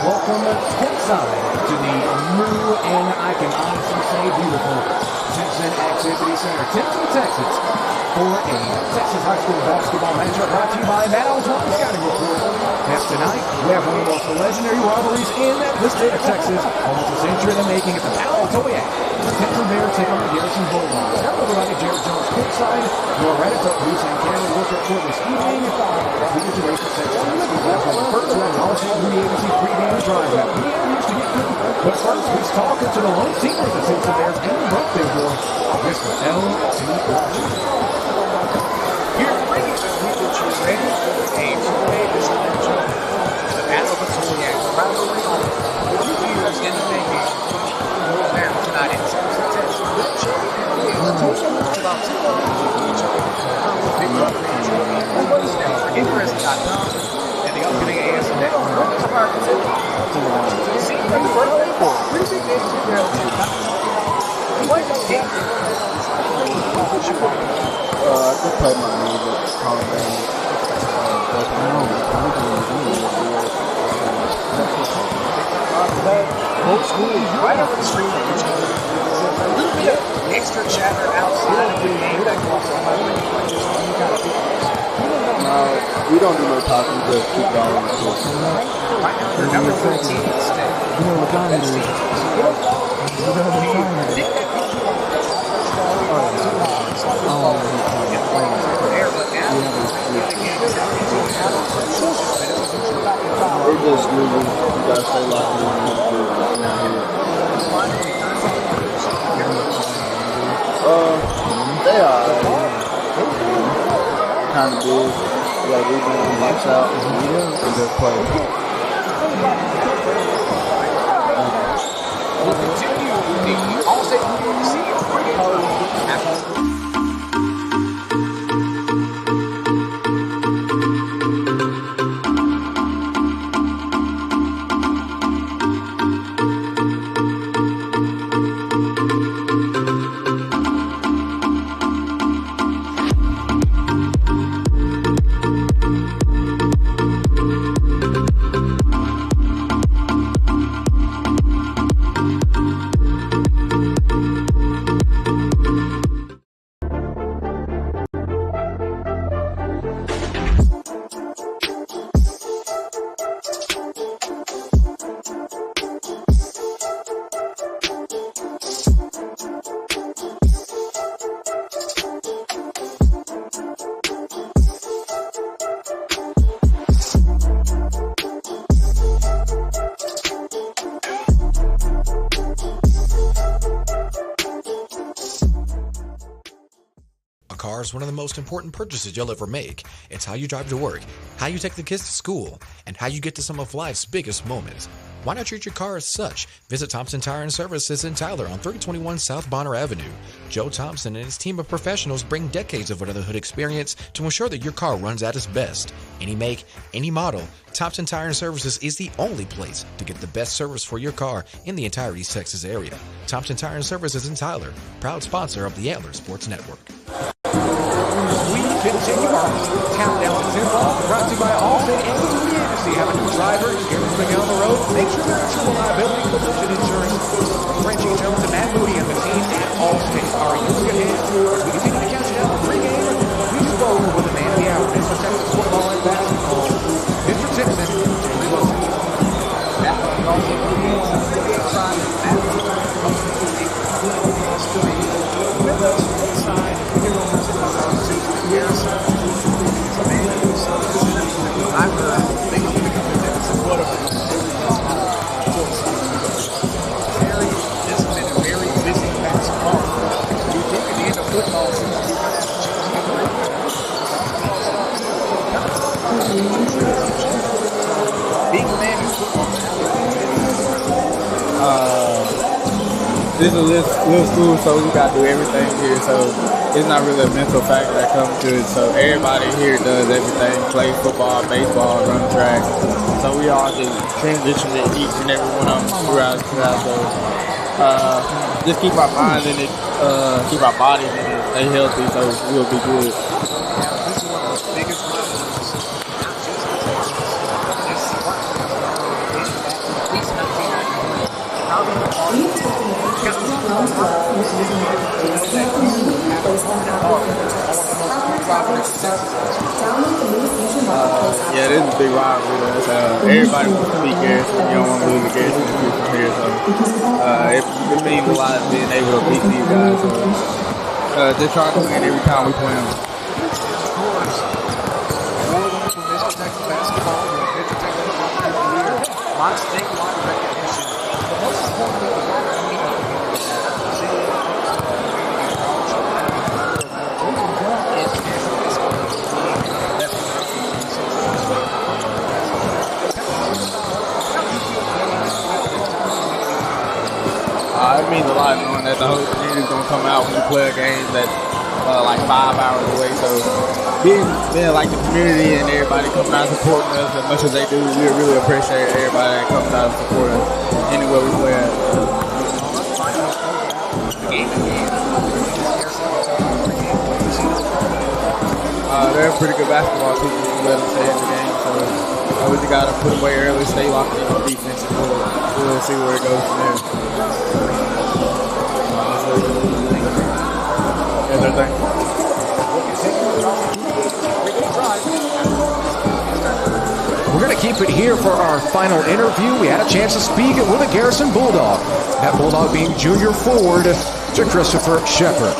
welcome courtside to the new and I can honestly say beautiful Timpson Activity Center, Timpson, Texas, for a Texas high school basketball matchup brought to you by Matt Alton Scouting Report. And tonight, we have one of the most legendary rivalries in the state of Texas, almost a century in the making at the Battle of Attoyac. The Timpson Bears take on the Garrison Bulldogs. Got everybody, Jared Jones courtside. Your Reddit up, Bruce and Cameron will report this evening. We get to race the Texas high school basketball first round. Also, the ABC pregame drive that we used to get to. But first, he's talking to the lone teamer of the Timpson Bears and the birthday boy, Mr. L.T. Washington. Here at Pregame this week, which is ready for the games of Vegas and the Battle of Attoyac rivalry on 50 years in the making. There tonight in Timpson, Texas. The total is about 2 each other. Big up for each other. Everybody's down for Garrison.com and the upcoming ASN Network. Welcome to our continent. See, happy birthday. Pretty big day to go. What is game? I just play my music, Both schools right over the street from each other. A little bit of extra chatter outside of the game. We don't do no talking, just keep going. Right now, they're number 14 in the state. You know what time it is? It's just moving. You gotta stay locked in. They are kind of big. You gotta leave them lights out and just play. We'll continue the All-State UBC pregame after car is one of the most important purchases you'll ever make. It's how you drive to work, how you take the kids to school, and how you get to some of life's biggest moments. Why not treat your car as such? Visit Thompson Tire and Services in Tyler on 3021 South Bonner Avenue. Joe Thompson and his team of professionals bring decades of under-the-hood experience to ensure that your car runs at its best. Any make, any model, Timpson Tire and Services is the only place to get the best service for your car in the entire East Texas area. Timpson Tire and Services in Tyler, proud sponsor of the Antler Sports Network. We continue our countdown to tip-off, brought to you by Allstate and Attoyac. Have a new driver, scared of moving on the road? Make sure their insurance liability collision insurance. Frenchie Jones and Matt Moody and the team at Allstate are using it in. We continue to count you down for pregame. We spoke with the man of the hour, Mr. Texas football and basketball, Mr. Timpson, Jerry Wilson. That was also the inside. With us inside, Garrison. I've heard things are becoming what a very, this has been a very busy past month. Do you think at the end of football season you're going to have a chance to get being a man in football? This is a little school, so we got to do everything here, so it's not really a mental factor that comes to it. So everybody here does everything, play football, baseball, run track. So we all just transition to each and every one of them throughout. So just keep our minds in it, keep our bodies in it, stay healthy, so we'll be good. Now, this is one of the biggest rivalries, not just in Texas. Yeah, this is a big rivalry. Everybody wants to beat Garrison. You don't want to lose to Garrison from here. So it means a lot being able to beat these guys. So just trying to win every time we play them. My statewide recognition. The most important thing about me it means a lot knowing that the whole community is going to come out when you play a game that's like 5 hours away. So being like the community and everybody coming out supporting us as much as they do, we really appreciate everybody that comes out and support us anywhere we play at. They're a pretty good basketball team. We let them stay in the game. So we just got to put away early, stay locked in on defense, and we'll see where it goes from there. We're going to keep it here for our final interview. We had a chance to speak with a Garrison Bulldog. That Bulldog being junior forward to Christopher Shepard.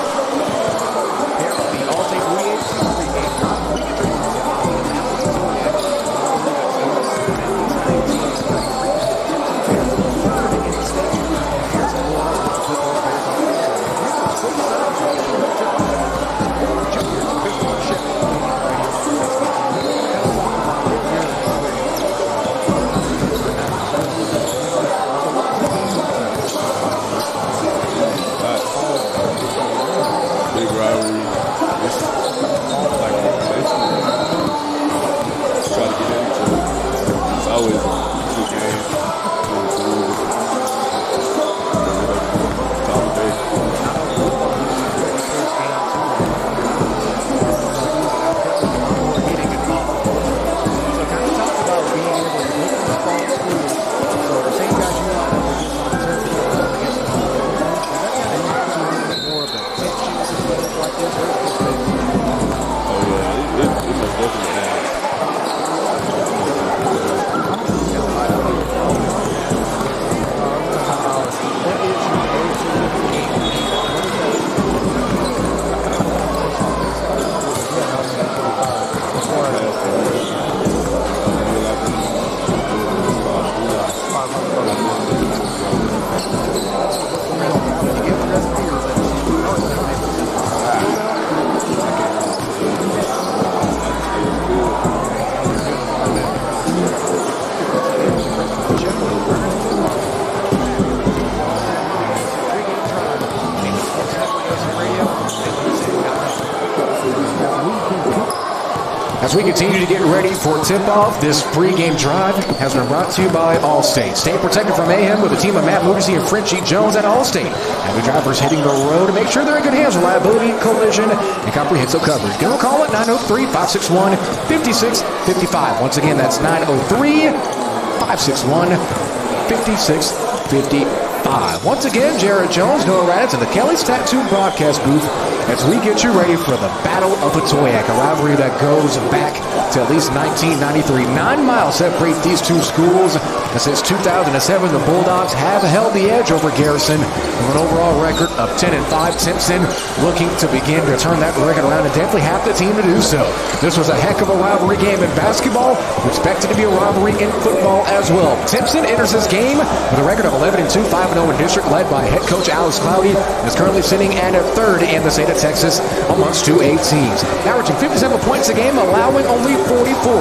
As we continue to get ready for tip-off, this pregame drive has been brought to you by Allstate. Stay protected from mayhem with a team of Matt Moodysy and Frenchie Jones at Allstate. And the drivers hitting the road to make sure they're in good hands. Reliability, collision, and comprehensive coverage. Give them a call at 903-561-5655. Once again, that's 903-561-5655. Once again, Jared Jones, Noah Raditz, and the Kelly's Tattoo broadcast booth as we get you ready for the Battle of Attoyac, a rivalry that goes back to at least 1993. 9 miles separate these two schools. And since 2007, the Bulldogs have held the edge over Garrison with an overall record of 10-5. Timpson looking to begin to turn that record around and definitely have the team to do so. This was a heck of a rivalry game in basketball. We're expected to be a rivalry in football as well. Timpson enters this game with a record of 11-2, 5-0 in district, led by head coach Alex Cloudy, and is currently sitting at third in the state of Texas amongst 2A teams. Averaging 57 points a game, allowing only 44.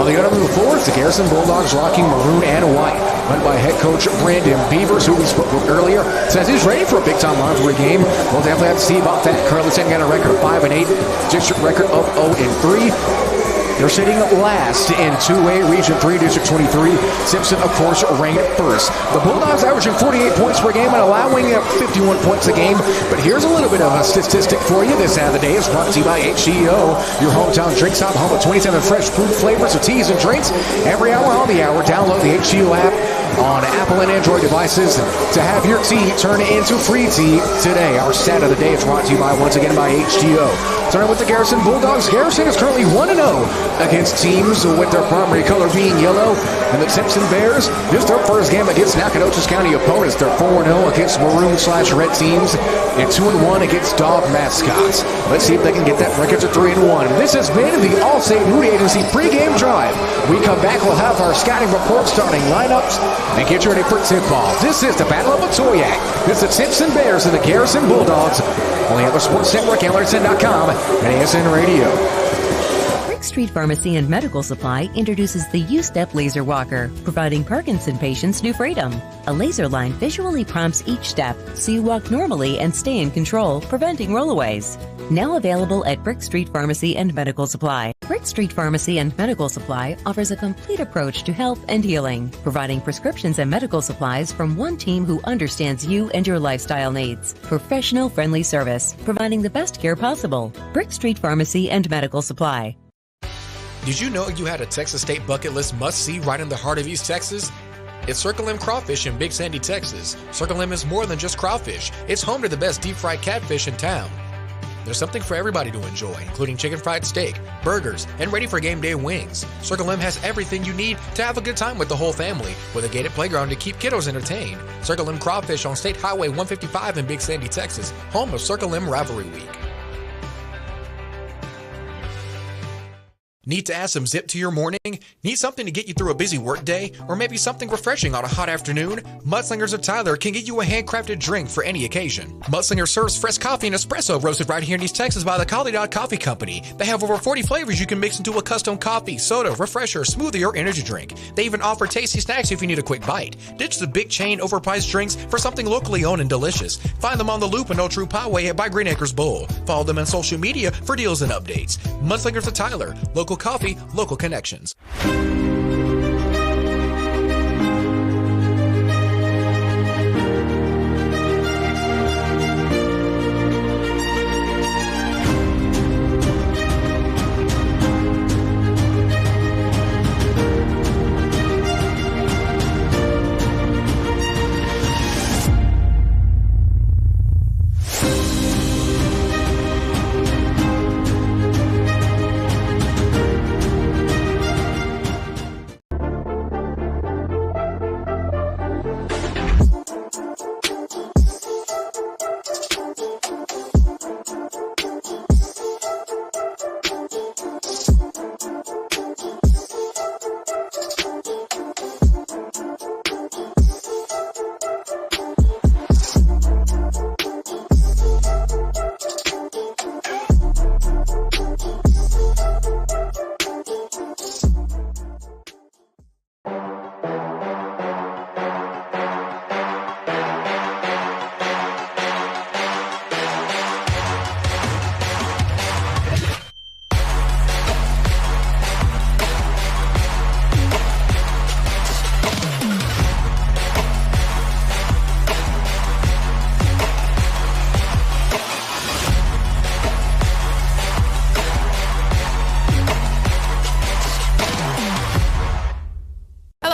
On the other move forward, the Garrison Bulldogs rocking maroon and white, led by head coach Brandon Beavers, who we spoke with earlier, says he's ready for a big-time rivalry game. We'll definitely have to see about that. Currently sitting at a record of 5-8, district record of 0-3. They're sitting last in 2A Region 3, District 23. Timpson, of course, ranked first. The Bulldogs averaging 48 points per game and allowing 51 points a game. But here's a little bit of a statistic for you. This Saturday is brought to you by HEO, your hometown drink stop, home of 27 fresh food flavors of teas and drinks. Every hour on the hour, download the HEO app on Apple and Android devices to have your tea turn into free tea today. Our stat of the day is brought to you once again by HGO. Starting with the Garrison Bulldogs. Garrison is currently 1-0 against teams with their primary color being yellow. And the Timpson Bears, just their first game against Nacogdoches County opponents. They're 4-0 against maroon/red teams and 2-1 against dog mascots. Let's see if they can get that record to 3-1. This has been the Allstate Moody Agency pregame drive. We come back, we'll have our scouting report, starting lineups, and get you ready for tip-off. This is the Battle of Attoyac. This is the Timpson Bears and the Garrison Bulldogs. Only on the Sports Network, Larson.com, and ASN Radio. Street Pharmacy and Medical Supply introduces the U-Step Laser Walker, providing Parkinson patients new freedom. A laser line visually prompts each step, so you walk normally and stay in control, preventing rollaways. Now available at Brick Street Pharmacy and Medical Supply. Brick Street Pharmacy and Medical Supply offers a complete approach to health and healing, providing prescriptions and medical supplies from one team who understands you and your lifestyle needs. Professional friendly service, providing the best care possible. Brick Street Pharmacy and Medical Supply. Did you know you had a Texas State bucket list must-see right in the heart of East Texas? It's Circle M Crawfish in Big Sandy, Texas. Circle M is more than just crawfish. It's home to the best deep-fried catfish in town. There's something for everybody to enjoy, including chicken fried steak, burgers, and ready for game day wings. Circle M has everything you need to have a good time with the whole family, with a gated playground to keep kiddos entertained. Circle M Crawfish on State Highway 155 in Big Sandy, Texas, home of Circle M Rivalry Week. Need to add some zip to your morning? Need something to get you through a busy workday? Or maybe something refreshing on a hot afternoon? Mudslingers of Tyler can get you a handcrafted drink for any occasion. Mudslingers serves fresh coffee and espresso roasted right here in East Texas by the Collie Dog Coffee Company. They have over 40 flavors you can mix into a custom coffee, soda, refresher, smoothie, or energy drink. They even offer tasty snacks if you need a quick bite. Ditch the big chain overpriced drinks for something locally owned and delicious. Find them on the Loop and Old True Highway by Green Acres Bowl. Follow them on social media for deals and updates. Mudslingers of Tyler, local coffee, local connections.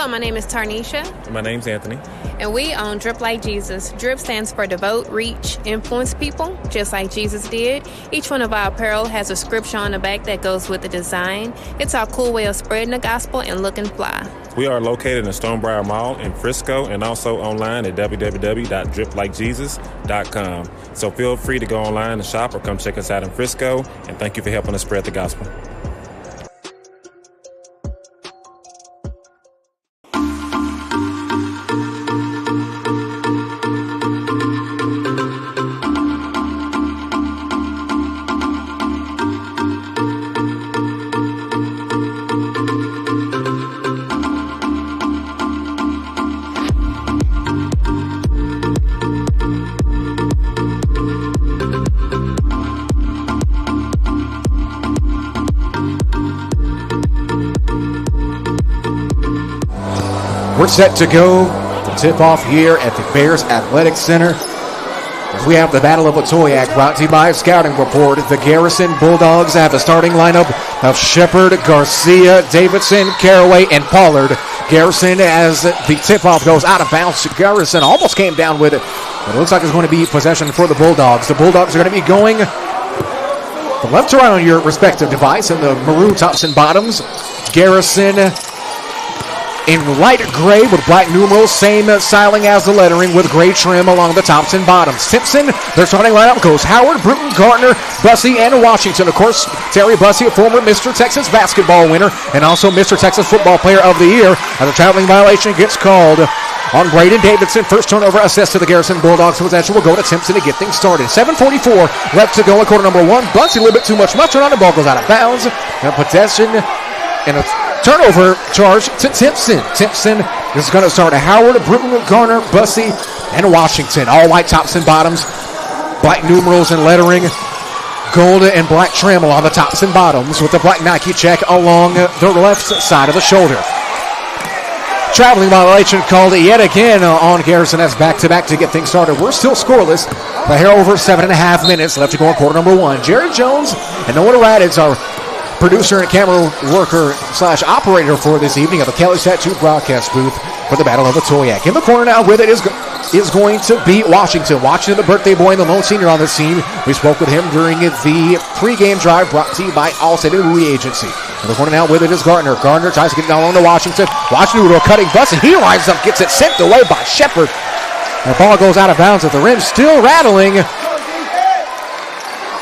My name is Tarnisha. My name's Anthony. And we own Drip Like Jesus. Drip stands for devote, reach, influence people, just like Jesus did. Each one of our apparel has a scripture on the back that goes with the design. It's our cool way of spreading the gospel and looking fly. We are located in Stonebriar Mall in Frisco and also online at www.driplikejesus.com. So feel free to go online and shop or come check us out in Frisco. And thank you for helping us spread the gospel. We're set to go to tip off here at the Bears Athletic Center. As we have the Battle of Attoyac brought to you by Scouting Report. The Garrison Bulldogs have the starting lineup of Shepard, Garcia, Davidson, Caraway, and Pollard Garrison, as the tip-off goes out of bounds. Garrison almost came down with it, but it looks like it's going to be possession for the Bulldogs. The Bulldogs are going to be going from left to right on your respective device in the maroon tops and bottoms. Garrison in light gray with black numerals, same styling as the lettering with gray trim along the tops and bottoms. Timpson, their starting lineup goes Howard, Bruton, Gardner, Bussey, and Washington. Of course, Terry Bussey, a former Mr. Texas basketball winner and also Mr. Texas football player of the year. As a traveling violation gets called on Braden Davidson. First turnover assessed to the Garrison Bulldogs. Possession will go to Timpson to get things started. 7:44 left to go in quarter number one. Bussey a little bit too much mustard on the ball, goes out of bounds. And possession and a turnover charge to Timpson. Timpson is going to start Howard, Bruton, Garner, Bussey, and Washington. All white tops and bottoms, black numerals and lettering, gold and black trim along the tops and bottoms with the black Nike check along the left side of the shoulder. Traveling violation called yet again on Garrison. That's back-to-back to get things started. We're still scoreless. The hair over 7.5 minutes left to go in quarter number one. Jared Jones and Noah Raditz, our producer and camera worker / operator for this evening of the Kelly's Tattoo broadcast booth for the Battle of Attoyac. In the corner now with it is going to be Washington. Washington, the birthday boy and the lone senior on this team. We spoke with him during the pregame drive brought to you by Allstate and Louis Agency. In the corner now with it is Gardner. Gardner tries to get it down on to Washington. Washington with a cutting bus, and he lines up, gets it sent away by Shepard. The ball goes out of bounds at the rim, still rattling.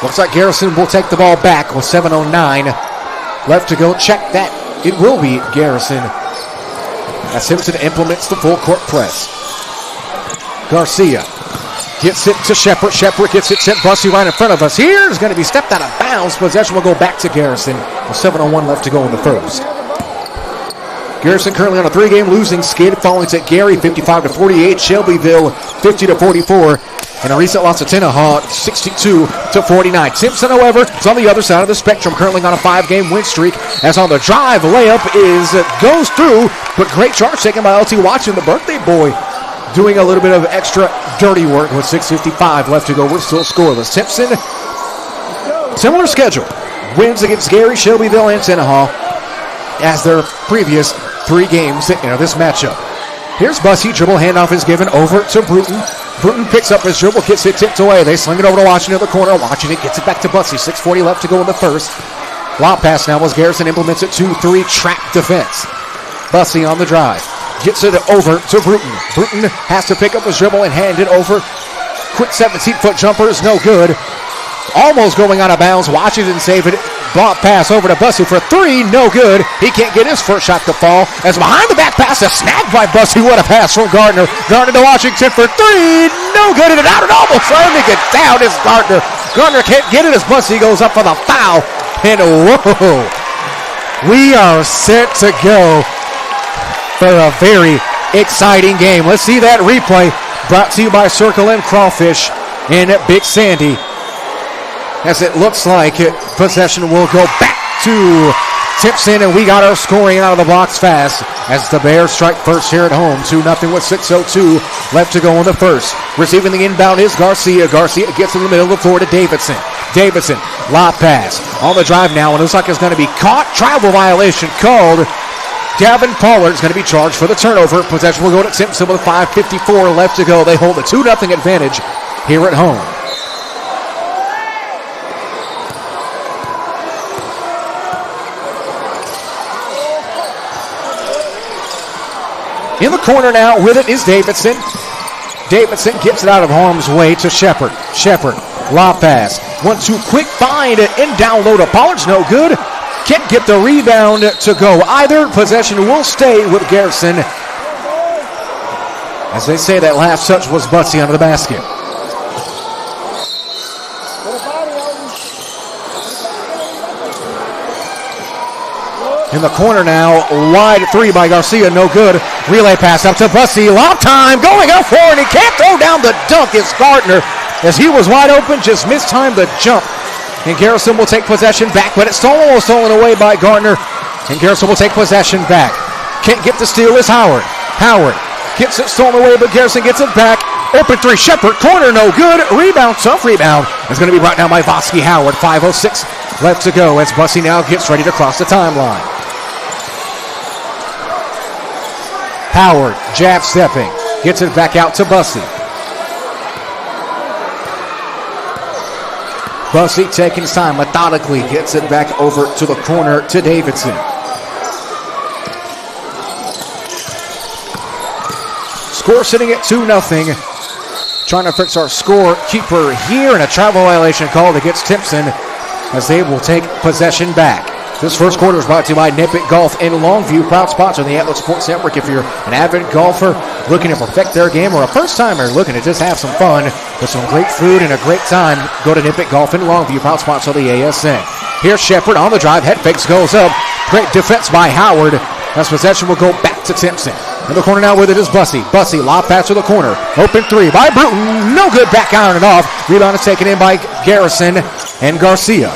Looks like Garrison will take the ball back with 7:09 left to go. Check that. It will be Garrison. As Timpson implements the full court press. Garcia gets it to Shepard. Shepard gets it sent Bussey right in front of us. Here is going to be stepped out of bounds. Possession will go back to Garrison with 7:01 left to go in the first. Garrison currently on a 3-game losing skid, falling to Gary 55-48, Shelbyville 50-44, and a recent loss to Tenaha 62-49. Timpson, however, is on the other side of the spectrum, currently on a 5-game win streak. As on the drive, layup goes through, but great charge taken by LT Watson, the birthday boy, doing a little bit of extra dirty work with 6:55 left to go. We're still scoreless. Timpson, similar schedule, wins against Gary, Shelbyville, and Tenaha as their previous 3 games in this matchup. Here's Bussey. Dribble handoff is given over to Bruton. Bruton picks up his dribble, gets it tipped away. They sling it over to Washington in the corner. Washington gets it back to Bussey. 6:40 left to go in the first. Lob pass now as Garrison implements it 2-3 trap defense. Bussey on the drive. Gets it over to Bruton. Bruton has to pick up his dribble and hand it over. Quick 17-foot jumper is no good. Almost going out of bounds. Washington save it. Block pass over to Bussey for 3. No good. He can't get his first shot to fall. As behind the back pass is snagged by Bussey. What a pass from Gardner. Gardner to Washington for 3. No good. And out and almost letting it get down is Gardner. Gardner can't get it as Bussey goes up for the foul. And whoa. We are set to go for a very exciting game. Let's see that replay brought to you by Circle M Crawfish in Big Sandy. As it looks like possession will go back to Timpson, and we got our scoring out of the blocks fast as the Bears strike first here at home. 2-0 with 6:02 left to go in the first. Receiving the inbound is Garcia. Garcia gets in the middle of the floor to Davidson. Davidson, lob pass on the drive now, and it looks like it's going to be caught. Travel violation called. Gavin Pollard is going to be charged for the turnover. Possession will go to Timpson with 5:54 left to go. They hold a 2-0 advantage here at home. In the corner now with it is Davidson. Davidson gets it out of harm's way to Shepard. Shepard, lob pass. 1-2 quick find and down low to Pollard's no good. Can't get the rebound to go either. Possession will stay with Garrison. As they say, that last touch was Bussey under the basket. In the corner now, wide 3 by Garcia, no good. Relay pass up to Bussey, lob time, going up for it. He can't throw down the dunk. It's Gardner, as he was wide open, just mistimed the jump. And Garrison will take possession back, but it's almost stolen away by Gardner. And Garrison will take possession back. Can't get the steal is Howard. Howard gets it stolen away, but Garrison gets it back. Open 3, Shepard, corner, no good. Rebound, tough rebound. It's going to be brought down by Vosky Howard. 5:06 left to go as Bussey now gets ready to cross the timeline. Howard, jab stepping, gets it back out to Bussey. Bussey taking his time, methodically gets it back over to the corner to Davidson. Score sitting at 2-0. Trying to fix our scorekeeper here, and a travel violation called against Timpson as they will take possession back. This first quarter is brought to you by Nippet Golf in Longview, proud sponsor of the Atlas Sports Network. If you're an avid golfer looking to perfect their game or a first-timer looking to just have some fun with some great food and a great time, go to Nippet Golf in Longview, proud sponsor of the ASN. Here's Shepard on the drive, head fakes, goes up. Great defense by Howard. As possession will go back to Timpson. In the corner now with it is Bussey. Bussey, lob pass to the corner. Open three by Bruton. No good, back iron and off. Rebound is taken in by Garrison and Garcia.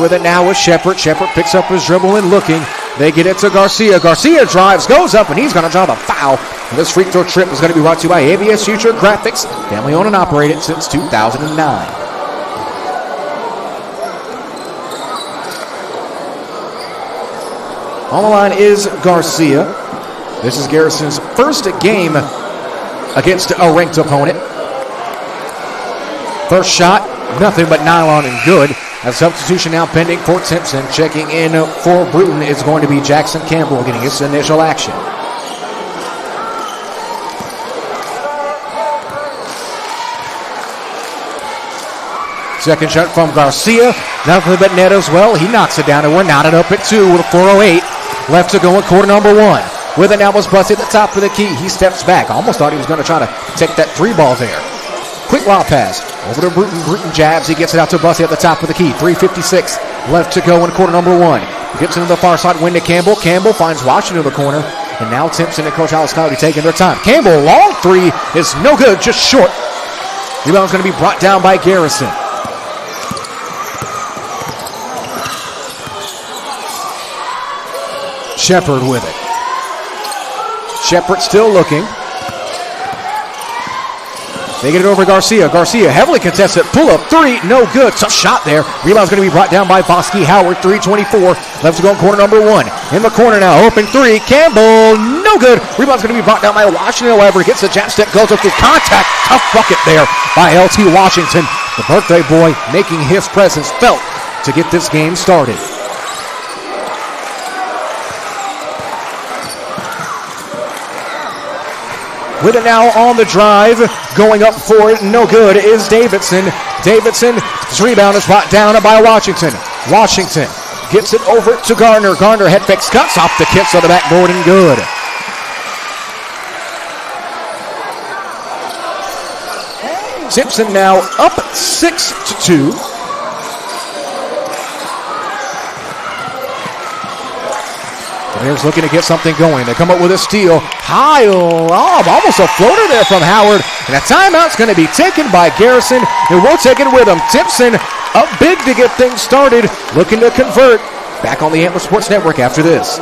With it now with Shepard. Shepard picks up his dribble and looking. They get it to Garcia. Garcia drives, goes up, and he's going to draw the foul. And this free throw trip is going to be brought to you by ABS Future Graphics, family owned and operated since 2009. On the line is Garcia. This is Garrison's first game against a ranked opponent. First shot, nothing but nylon and good. A substitution now pending for Timpson. Checking in for Bruton is going to be Jackson Campbell getting his initial action. Second shot from Garcia. Nothing but net as well. He knocks it down, and we're knotted up at 2 with a 4:08 left to go in quarter number 1. With it now was Bussey at the top of the key. He steps back. Almost thought he was going to try to take that 3 ball there. Quick lob pass over to Bruton. Bruton jabs. He gets it out to Bussey at the top of the key. 3:56 left to go in quarter number 1. Gets into the far side, win to Campbell. Campbell finds Washington in the corner. And now Timpson and Coach Alice Cloudy taking their time. Campbell, long 3 is no good, just short. Rebound's going to be brought down by Garrison. Shepard with it. Shepard still looking. They get it over Garcia. Garcia heavily contested. Pull up 3. No good. Tough shot there. Rebound's going to be brought down by Bosky Howard. 3:24 left to go in quarter number 1. In the corner now. Open 3. Campbell. No good. Rebound's going to be brought down by Washington. However, gets the jab step. Goes up through contact. Tough bucket there by LT Washington. The birthday boy making his presence felt to get this game started. With it now on the drive, going up for it, no good, is Davidson. Davidson's rebound is brought down by Washington. Washington gets it over to Garner. Garner head fakes, cuts off the kicks on the backboard and good. Timpson now up 6-2. Bears looking to get something going. They come up with a steal. High lob, almost a floater there from Howard. And a timeout's going to be taken by Garrison, and we'll take it with him. Timpson up big to get things started, looking to convert. Back on the Atlas Sports Network after this.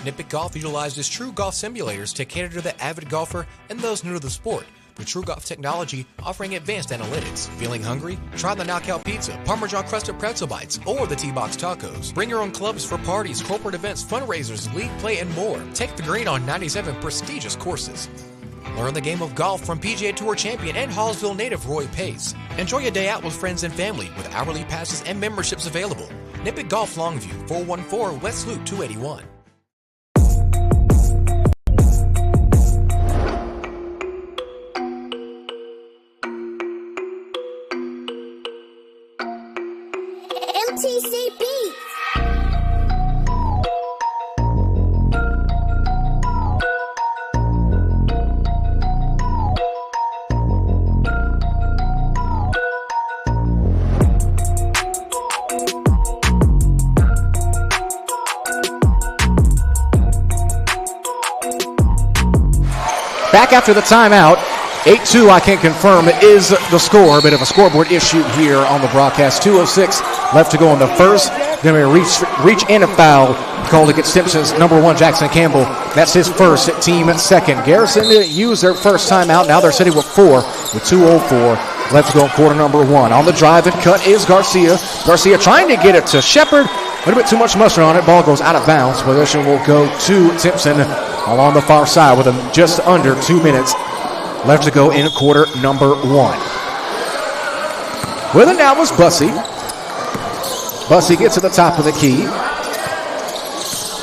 Nippet Golf utilizes true golf simulators to cater to the avid golfer and those new to the sport. With True Golf technology offering advanced analytics. Feeling hungry? Try the Knockout Pizza, Parmesan Crusted Pretzel Bites, or the T-Box Tacos. Bring your own clubs for parties, corporate events, fundraisers, league play, and more. Take the green on 97 prestigious courses. Learn the game of golf from PGA Tour champion and Hallsville native Roy Pace. Enjoy a day out with friends and family with hourly passes and memberships available. Nippet Golf Longview, 414 West Loop 281. MTC Beats. Back after the timeout. 8-2, I can confirm, is the score. A bit of a scoreboard issue here on the broadcast. 2:06 left to go in the first. Going to be a reach and a foul called against Timpson's number 1, Jackson Campbell. That's his first, team second. Garrison didn't use their first timeout. Now they're sitting with 4 with 2:04 left to go in quarter number 1. On the drive and cut is Garcia. Garcia trying to get it to Shepard. A little bit too much mustard on it. Ball goes out of bounds. Possession will go to Timpson along the far side with just under 2 minutes left to go in quarter number 1. With it now was Bussey. Bussey gets to the top of the key.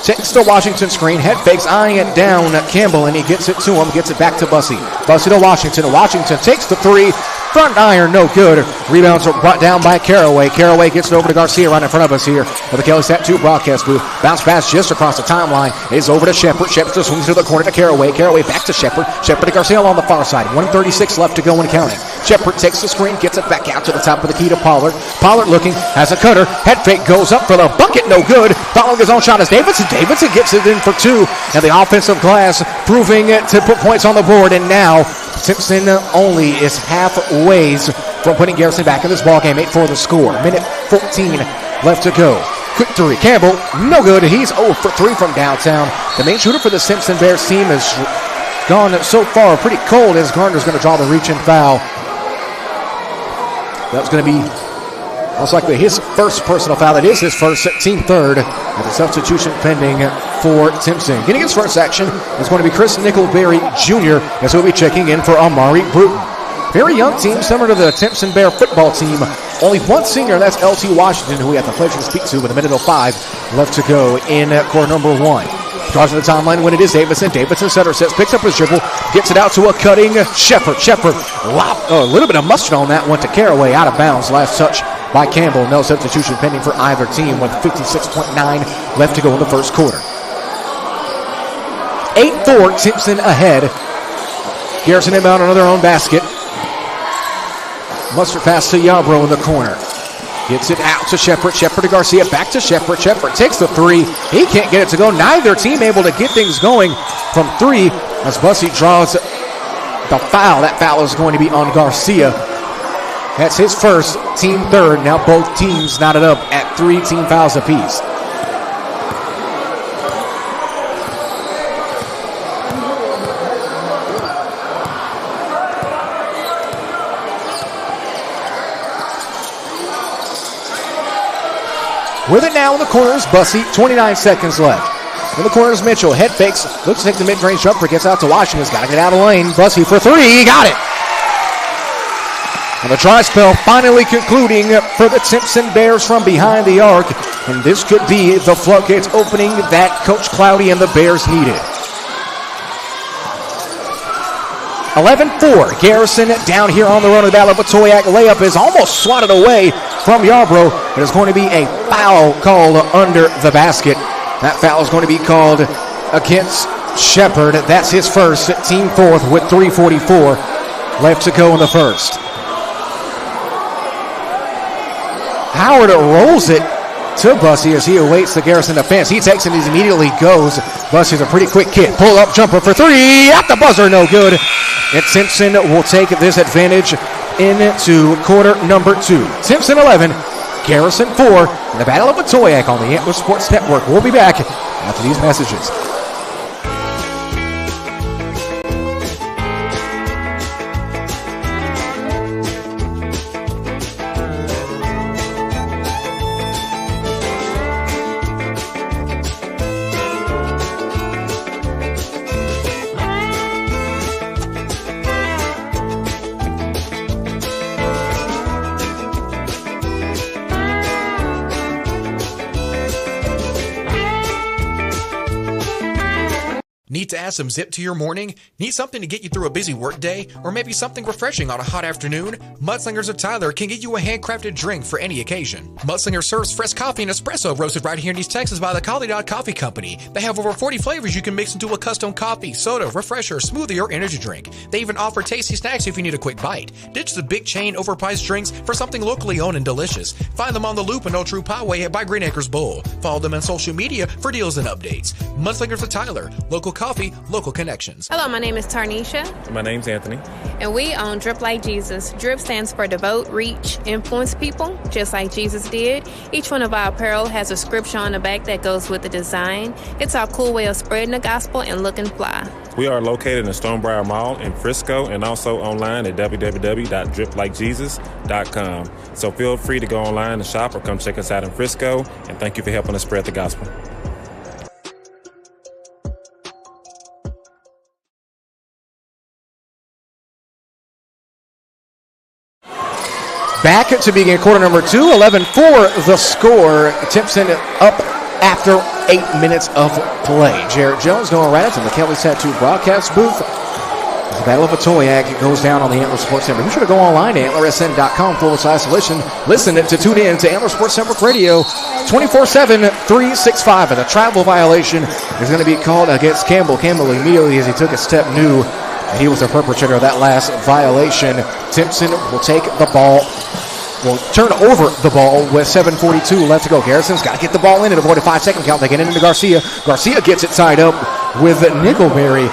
Takes the Washington screen. Head fakes, eyeing it down. Campbell, and he gets it to him. Gets it back to Bussey. Bussey to Washington. Washington takes the 3. Front iron, no good. Rebounds are brought down by Caraway. Caraway gets it over to Garcia right in front of us here at the Kelly Sat 2 broadcast booth. Bounce pass just across the timeline. Is over to Shepard. Shepard just swings to the corner to Caraway. Caraway back to Shepard. Shepard to Garcia on the far side. 1:36 left to go and counting. Shepard takes the screen, gets it back out to the top of the key to Pollard. Pollard looking, has a cutter. Head fake goes up for the bucket, no good. Following his own shot is Davidson. Davidson gets it in for 2. And the offensive glass proving to put points on the board. And now Timpson only is halfway from putting Garrison back in this ballgame. 8 for the score. Minute 14 left to go. Quick 3. Campbell, no good. He's 0 for 3 from downtown. The main shooter for the Timpson Bears team has gone so far pretty cold as Gardner's going to draw the reach-in foul. That's going to be most likely his first personal foul. That is his first, team third, with a substitution pending for Timpson. Getting his first action is going to be Chris Nickelberry Jr. as he'll be checking in for Amari Bruton. Very young team, similar to the Timpson Bear football team. Only one senior, that's L.T. Washington, who we have the pleasure to speak to with a minute 05 left to go in quarter number 1. Draws to the timeline when it is Davidson. Davidson center sets, picks up his dribble, gets it out to a cutting Shepard. Shepard, a little bit of mustard on that one to Caraway, out of bounds. Last touch by Campbell. No substitution pending for either team with 56.9 left to go in the first quarter. 8-4, Timpson ahead. Garrison inbound on their own basket. Mustard pass to Yarbrough in the corner. Gets it out to Shepard. Shepard to Garcia. Back to Shepard. Shepard takes the 3. He can't get it to go. Neither team able to get things going from 3 as Bussey draws the foul. That foul is going to be on Garcia. That's his first, team third. Now both teams knotted up at 3 team fouls apiece. With it now in the corner is Bussey. 29 seconds left. In the corner is Mitchell. Head fakes. Looks to take the mid-range jumper. Gets out to Washington's got to get out of the lane. Bussey for 3. He got it. And the try spell finally concluding for the Timpson Bears from behind the arc. And this could be the floodgates opening that Coach Cloudy and the Bears needed. 11-4. Garrison down here on the run of the battle. Attoyac layup is almost swatted away from Yarbrough. It is going to be a foul called under the basket. That foul is going to be called against Shepard. That's his first, team fourth with 3:44 left to go in the first. Howard rolls it to Bussey as he awaits the Garrison defense. He takes it and he immediately goes. Bussey's a pretty quick kid. Pull up jumper for 3. At the buzzer, no good. And Timpson will take this advantage into quarter number 2. Timpson 11, Garrison 4. In the Battle of Attoyac on the Antler Sports Network. We'll be back after these messages. Need to add some zip to your morning? Need something to get you through a busy workday? Or maybe something refreshing on a hot afternoon? Mudslingers of Tyler can get you a handcrafted drink for any occasion. Mudslinger serves fresh coffee and espresso roasted right here in East Texas by the Collie Dog Coffee Company. They have over 40 flavors you can mix into a custom coffee, soda, refresher, smoothie, or energy drink. They even offer tasty snacks if you need a quick bite. Ditch the big chain overpriced drinks for something locally owned and delicious. Find them on the Loop and Old True Poway by Green Acres Bowl. Follow them on social media for deals and updates. Mudslingers of Tyler, local coffee, local connections. Hello, my name is Tarnisha. My name's Anthony. And we own Drip Like Jesus. Drip stands for devote, reach, influence people, just like Jesus did. Each one of our apparel has a scripture on the back that goes with the design. It's our cool way of spreading the gospel and looking fly. We are located in Stonebriar Mall in Frisco and also online at www.driplikejesus.com. So feel free to go online and shop or come check us out in Frisco. And thank you for helping us spread the gospel. Back to begin quarter number 2, 11-4 the score. Timpson up after 8 minutes of play. Jarrett Jones, Noah Raditz, and the Kelly Tattoo broadcast booth. The Battle of Attoyac goes down on the Antler Sports Network. Be sure to go online to antlersn.com/listen. Listen to tune in to Antler Sports Network Radio 24/7, 365. And a travel violation is going to be called against Campbell. Campbell immediately, as he took a step, knew he was the perpetrator of that last violation. Timpson will take the ball. Will turn over the ball with 7:42 left to go. Garrison's got to get the ball in and avoid a 5-second count. They get it into Garcia. Garcia gets it tied up with Nickelberry.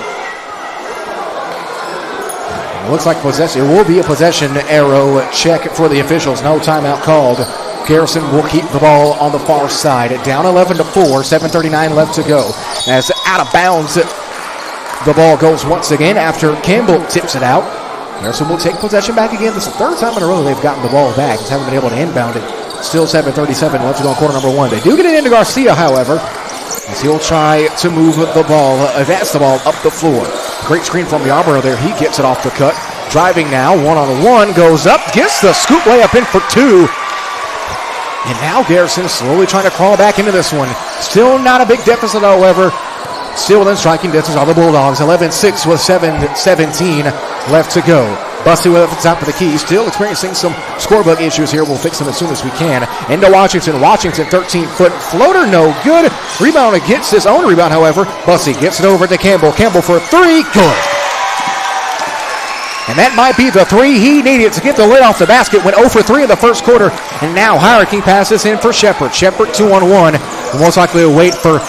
Looks like possession. It will be a possession arrow check for the officials. No timeout called. Garrison will keep the ball on the far side. Down 11-4, 7:39 left to go. As out of bounds, the ball goes once again after Campbell tips it out. Garrison will take possession back again. This is the third time in a row they've gotten the ball back. Just haven't been able to inbound it. Still 7:37 left to go in quarter number 1. They do get it into Garcia, however, as he'll try to move the ball, advance the ball up the floor. Great screen from Yarborough there. He gets it off the cut. Driving now, one-on-one, goes up, gets the scoop layup in for 2. And now Garrison slowly trying to crawl back into this one. Still not a big deficit, however. Still within striking distance are the Bulldogs. 11-6 with 7:17 left to go. Bussey with at the top of the key. Still experiencing some scorebook issues here. We'll fix them as soon as we can. Into Washington. Washington, 13-foot floater, no good. Rebound against his own rebound, however. Bussey gets it over to Campbell. Campbell for 3, good. And that might be the 3 he needed to get the lid off the basket. Went 0 for 3 in the first quarter. And now Hierarchy passes in for Shepard. Shepard 2-on-1. Most likely to wait for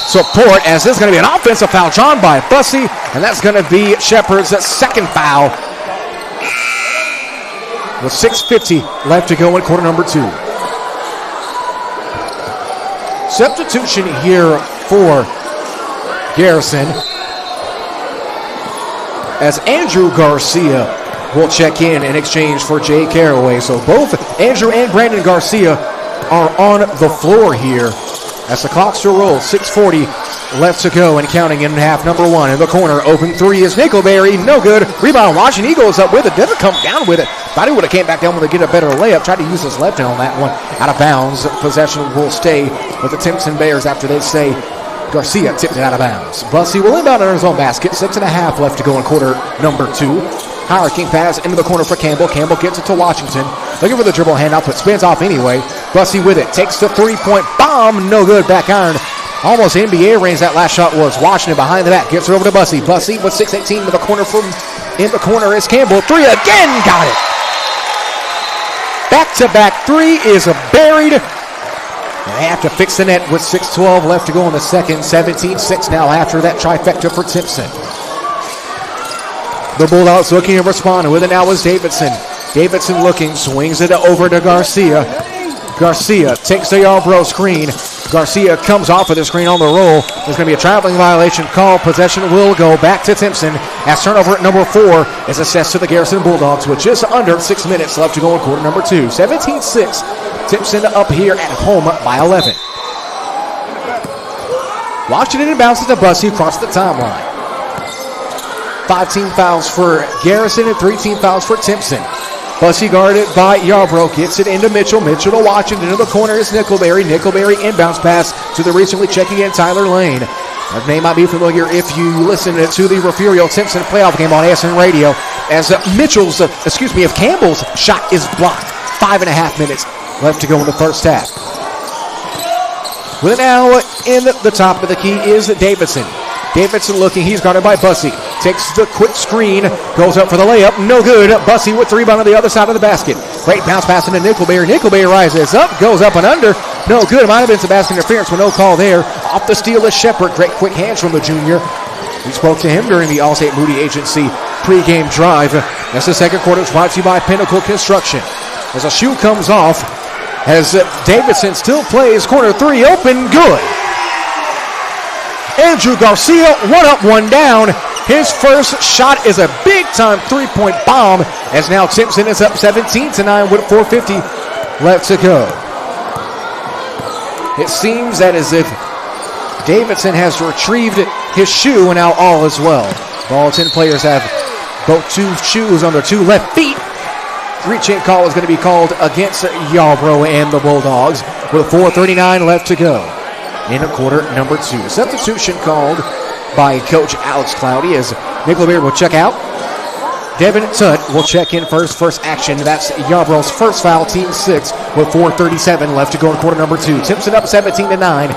support, as this is going to be an offensive foul drawn by Bussey. And that's going to be Shepard's second foul. With 6:50 left to go in quarter number 2. Substitution here for Garrison, as Andrew Garcia will check in exchange for Jay Caraway. So both Andrew and Brandon Garcia are on the floor here as the clock still rolls. 6:40 left to go and counting in half number 1. In the corner, open 3 is Nickelberry. No good. Rebound, Washington. He goes up with it. Doesn't come down with it. Thought he would have came back down with to get a better layup. Tried to use his left hand on that one. Out of bounds. Possession will stay with the Timpson Bears after they say Garcia tipped it out of bounds. Bussey will inbound under his own basket. 6.5 left to go in quarter number 2. Hierarchy pass into the corner for Campbell. Campbell gets it to Washington. Looking for the dribble handout, but spins off anyway. Bussey with it. Takes the 3-point bomb. No good. Back iron. Almost NBA range that last shot was. Washington behind the back. Gets it over to Bussey. Bussey with 6:18 to the corner from in the corner is Campbell. 3 again. Got it. Back-to-back 3 is buried. And they have to fix the net with 6:12 left to go in the second. 17-6 now after that trifecta for Timpson. The Bulldogs looking to respond. With it now is Davidson. Davidson looking, swings it over to Garcia. Garcia takes the Yarborough screen. Garcia comes off of the screen on the roll. There's going to be a traveling violation call. Possession will go back to Timpson as turnover at number 4 is assessed to the Garrison Bulldogs with just under 6 minutes left to go in quarter number 2. 17-6. Timpson up here at home by 11. Washington bounces to Bussey across the timeline. 5 team fouls for Garrison and 3 team fouls for Timpson. Bussey guarded by Yarborough. Gets it into Mitchell. Mitchell to Washington. Into the corner is Nickelberry. Nickelberry inbounds pass to the recently checking in Tyler Lane. That name might be familiar if you listen to the Refugio Timpson playoff game on ASN Radio. As if Campbell's shot is blocked. 5.5 minutes left to go in the first half. With it now in the top of the key is Davidson. Davidson looking, he's guarded by Bussey. Takes the quick screen, goes up for the layup, no good. Bussey with the rebound on the other side of the basket. Great bounce pass into Nickelberry. Nickelberry rises up, goes up and under. No good, might have been some basket interference with no call there. Off the steal is Shepard. Great quick hands from the junior. We spoke to him during the Allstate Moody Agency pregame drive. As the second quarter is brought to you by Pinnacle Construction. As a shoe comes off, as Davidson still plays corner 3 open, good. Andrew Garcia, 1 up, 1 down. His first shot is a big-time three-point bomb, as now Timpson is up 17-9 with 4:50 left to go. It seems that as if Davidson has retrieved his shoe, and now all is well. All 10 players have both two shoes on their two left feet. Reaching call is going to be called against Yarborough and the Bulldogs with 4:39 left to go in quarter number 2. Substitution called by Coach Alex Cloudy as Nick LeBeer will check out. Devin Tutt will check in first. First action, that's Yarborough's first foul, team 6 with 4:37 left to go in quarter number 2. Timpson up 17-9.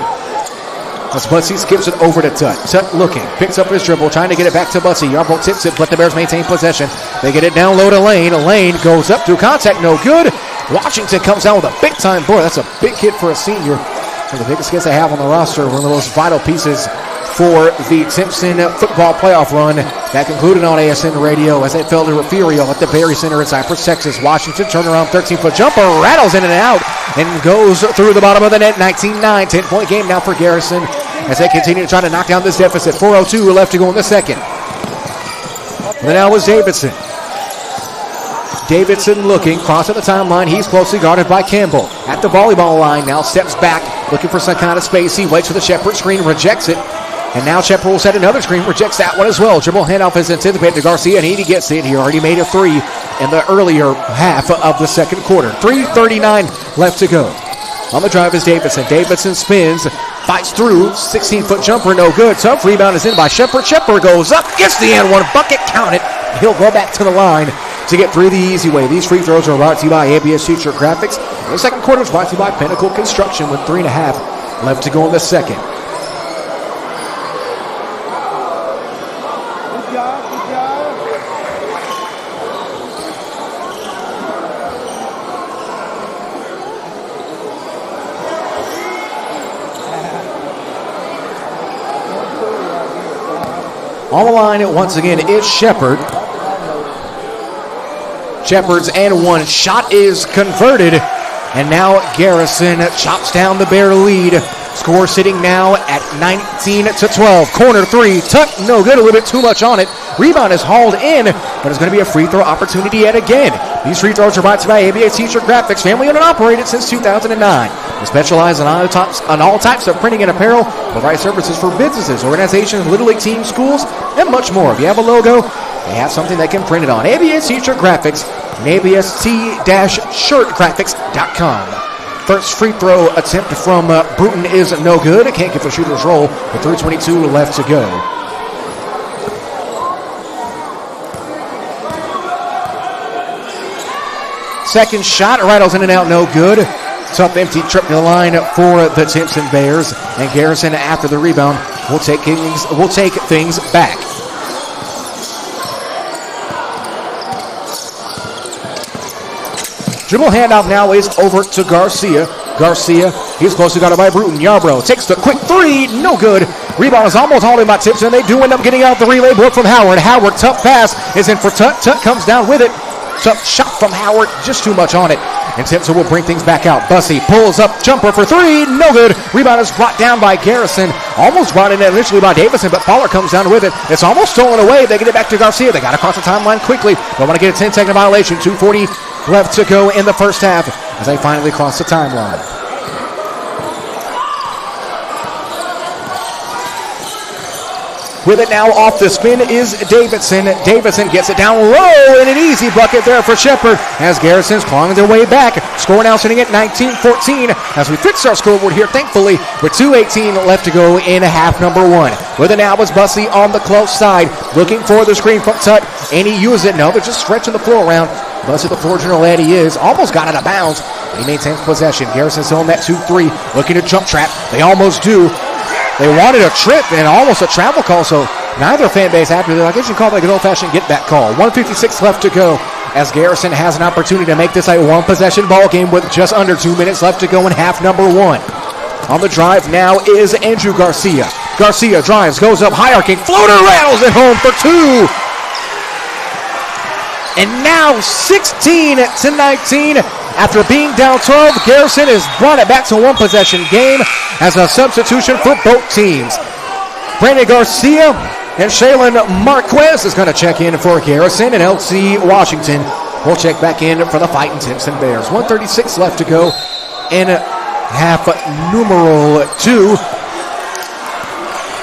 As Bussey skips it over to Tutt. Tutt looking, picks up his dribble, trying to get it back to Bussey. Yarborough tips it, but the Bears maintain possession. They get it down low to Lane. Lane goes up through contact, no good. Washington comes down with a big-time board. That's a big hit for a senior. One of the biggest hits they have on the roster. One of the most vital pieces for the Timpson football playoff run. That concluded on ASN Radio as they fell to Refugio at the Berry Center in Cypress, Texas. Washington turnaround 13-foot jumper, rattles in and out, and goes through the bottom of the net. 19-9, 10-point game now for Garrison as they continue to try to knock down this deficit. 4:02 left to go in the second. And now is Davidson. Davidson looking, crossing the timeline. He's closely guarded by Campbell. At the volleyball line, now steps back, looking for some kind of space. He waits for the Shepherd screen, rejects it. And now Shepherd will set another screen, rejects that one as well. Dribble handoff is anticipated to Garcia, and he gets it. He already made a 3 in the earlier half of the second quarter. 3:39 left to go. On the drive is Davidson. Davidson spins, fights through, 16-foot jumper, no good. Tough rebound is in by Shepherd. Shepherd goes up, gets the and one bucket, count it. He'll go back to the line to get through the easy way. These free throws are brought to you by ABS Future Graphics. The second quarter is brought to you by Pinnacle Construction with 3.5 left to go in the second. On the line once again is Shepherd. Shepherd's and one shot is converted. And now Garrison chops down the Bear lead. Score sitting now at 19-12. Corner 3. Tuck, no good. A little bit too much on it. Rebound is hauled in, but it's going to be a free throw opportunity yet again. These free throws are brought to you by ABA Teacher Graphics, family owned and operated since 2009. They specialize on all types of printing and apparel, provide services for businesses, organizations, Little League teams, schools, and much more. If you have a logo, they have something they can print it on. ABS Teacher Graphics and ABST-shirtgraphics.com. First free throw attempt from Bruton is no good. Can't get the shooter's roll with 3:22 left to go. Second shot, rattles in and out, no good. Tough empty trip to the line for the Timpson Bears. And Garrison, after the rebound, will take things back. Dribble handoff now is over to Garcia. Garcia, he's closely guarded by Bruton. Yarborough takes the quick 3, no good. Rebound is almost hauled in by Timpson. They do end up getting out the relay book from Howard. Howard, tough pass is in for Tutt. Tutt comes down with it. Tough shot from Howard, just too much on it. And Timpson will bring things back out. Bussey pulls up, jumper for 3, no good. Rebound is brought down by Garrison. Almost brought in initially by Davidson, but Pollard comes down with it. It's almost stolen away. They get it back to Garcia. They got to cross the timeline quickly. They want to get a 10-second violation. 2:40 left to go in the first half as they finally cross the timeline. With it now off the spin is Davidson. Davidson gets it down low and an easy bucket there for Shepherd as Garrison's clawing their way back. Score now sitting at 19-14 as we fix our scoreboard here, thankfully, with 2:18 left to go in half number 1. With it now is Bussey on the close side, looking for the screen from Tutt, and he uses it. No, they're just stretching the floor around. Bussey, the floor general lad he is, almost got out of bounds. He maintains possession. Garrison still in that 2-3, looking to jump trap. They almost do. They wanted a trip and almost a travel call, so neither fan base happy. I guess you call it like an old-fashioned get-back call. 1:56 left to go as Garrison has an opportunity to make this a one-possession ball game with just under 2 minutes left to go in half number 1. On the drive now is Andrew Garcia. Garcia drives, goes up, high arcing, floater rattles it home for 2. And now 16-19. After being down 12, Garrison has brought it back to one-possession game as a substitution for both teams. Brandon Garcia And Shaylin Marquez is going to check in for Garrison, and LC Washington will check back in for the Fighting Timpson Bears. 1:36 left to go in half numeral 2.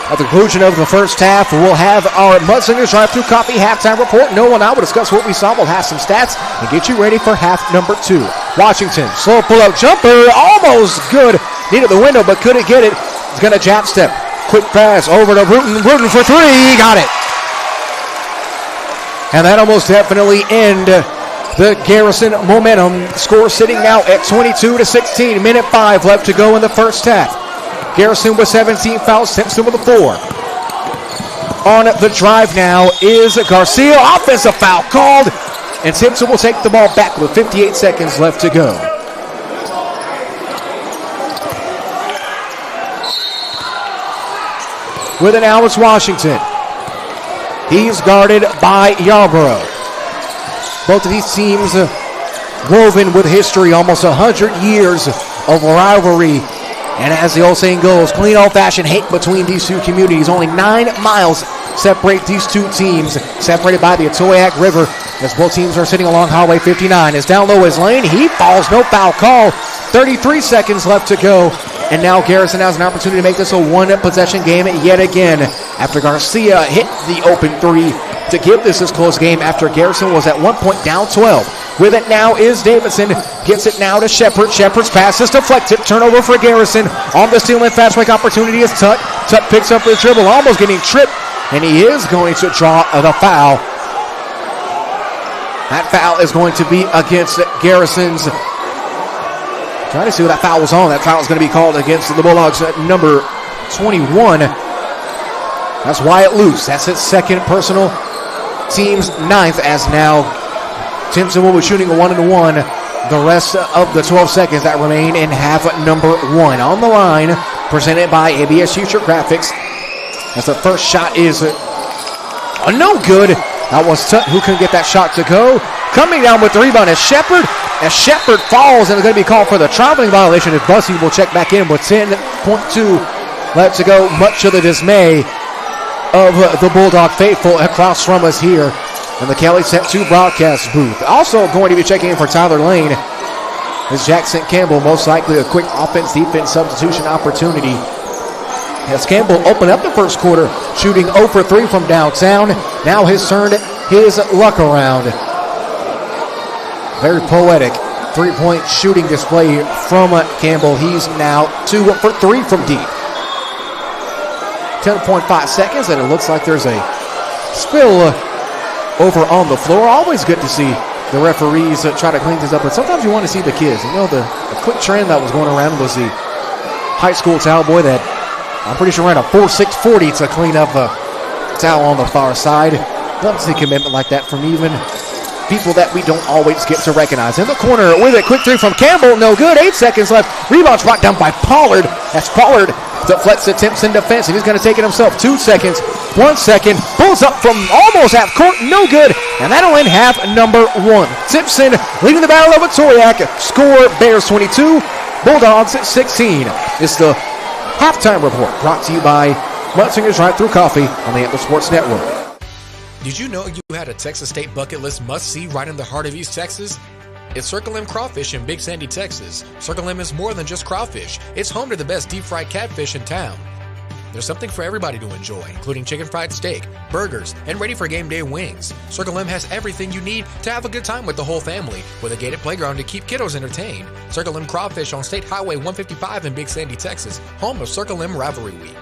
At the conclusion of the first half, we'll have our Mudslingers Drive-Thru Coffee halftime report. Noah and I will discuss what we saw. We'll have some stats and get you ready for half number 2. Washington, slow pull-up jumper, almost good. Needed the window, but couldn't get it. He's going to jab step. Quick pass over to Bruton. Bruton for 3. He got it. And that almost definitely end the Garrison momentum. Score sitting now at 22-16. Minute 5 left to go in the first half. Garrison with 17 fouls, Timpson with a 4. On the drive now is Garcia. Offensive foul called, and Timpson will take the ball back with 58 seconds left to go. With it now, it's Washington. He's guarded by Yarborough. Both of these teams woven with history, almost 100 years of rivalry. And as the old saying goes, clean old-fashioned hate between these two communities. Only 9 miles separate these two teams, separated by the Attoyac River, as both teams are sitting along Highway 59. It's down low his lane. He falls. No foul call. 33 seconds left to go. And now Garrison has an opportunity to make this a one-possession game yet again, after Garcia hit the open 3 to give this close game after Garrison was at one point down 12. With it now is Davidson. Gets it now to Shepard. Shepard's pass is deflected. Turnover for Garrison. On the steal and fast break opportunity is Tut. Tut picks up the dribble, almost getting tripped, and he is going to draw the foul. That foul is going to be against Garrison's. Trying to see what that foul was on. That foul is going to be called against the Bulldogs at number 21. That's Wyatt Luce. That's his second personal, team's 9th, as now Timpson will be shooting a 1-1 the rest of the 12 seconds that remain in half number 1. On the line, presented by ABS Future Graphics, as the first shot is no good. That was Tut who couldn't get that shot to go. Coming down with the rebound is Shepard. As Shepard falls, and it's going to be called for the traveling violation. As Bussey will check back in with 10.2 left to go, much to the dismay of the Bulldog faithful across from us here in the Kelly Set 2 broadcast booth. Also going to be checking in for Tyler Lane is Jackson Campbell, most likely a quick offense-defense substitution opportunity. As Campbell opened up the first quarter, shooting 0 for 3 from downtown. Now has turned his luck around. Very poetic three-point shooting display from Campbell. He's now 2 for 3 from deep. 10.5 seconds, and it looks like there's a spill over on the floor. Always good to see the referees try to clean things up, but sometimes you want to see the kids. You know, the quick trend that was going around was the high school towel boy that I'm pretty sure ran a 4.640 to clean up a towel on the far side. Love to see commitment like that from even people that we don't always get to recognize. In the corner with it, quick 3 from Campbell, no good. 8 seconds left. Rebound brought down by Pollard. As Pollard deflects the Timpson defense, and he's going to take it himself. 2 seconds, 1 second, pulls up from almost half court, no good, and that'll end half number 1. Timpson leading the battle of Attoyac. Score Bears 22, Bulldogs 16. It's the halftime report brought to you by Mudslingers Drive-Thru Coffee on the Antler Sports Network. Did you know you had a Texas State bucket list must-see right in the heart of East Texas? It's Circle M Crawfish in Big Sandy, Texas. Circle M is more than just crawfish. It's home to the best deep-fried catfish in town. There's something for everybody to enjoy, including chicken fried steak, burgers, and ready for game day wings. Circle M has everything you need to have a good time with the whole family, with a gated playground to keep kiddos entertained. Circle M Crawfish on State Highway 155 in Big Sandy, Texas, home of Circle M Rivalry Week.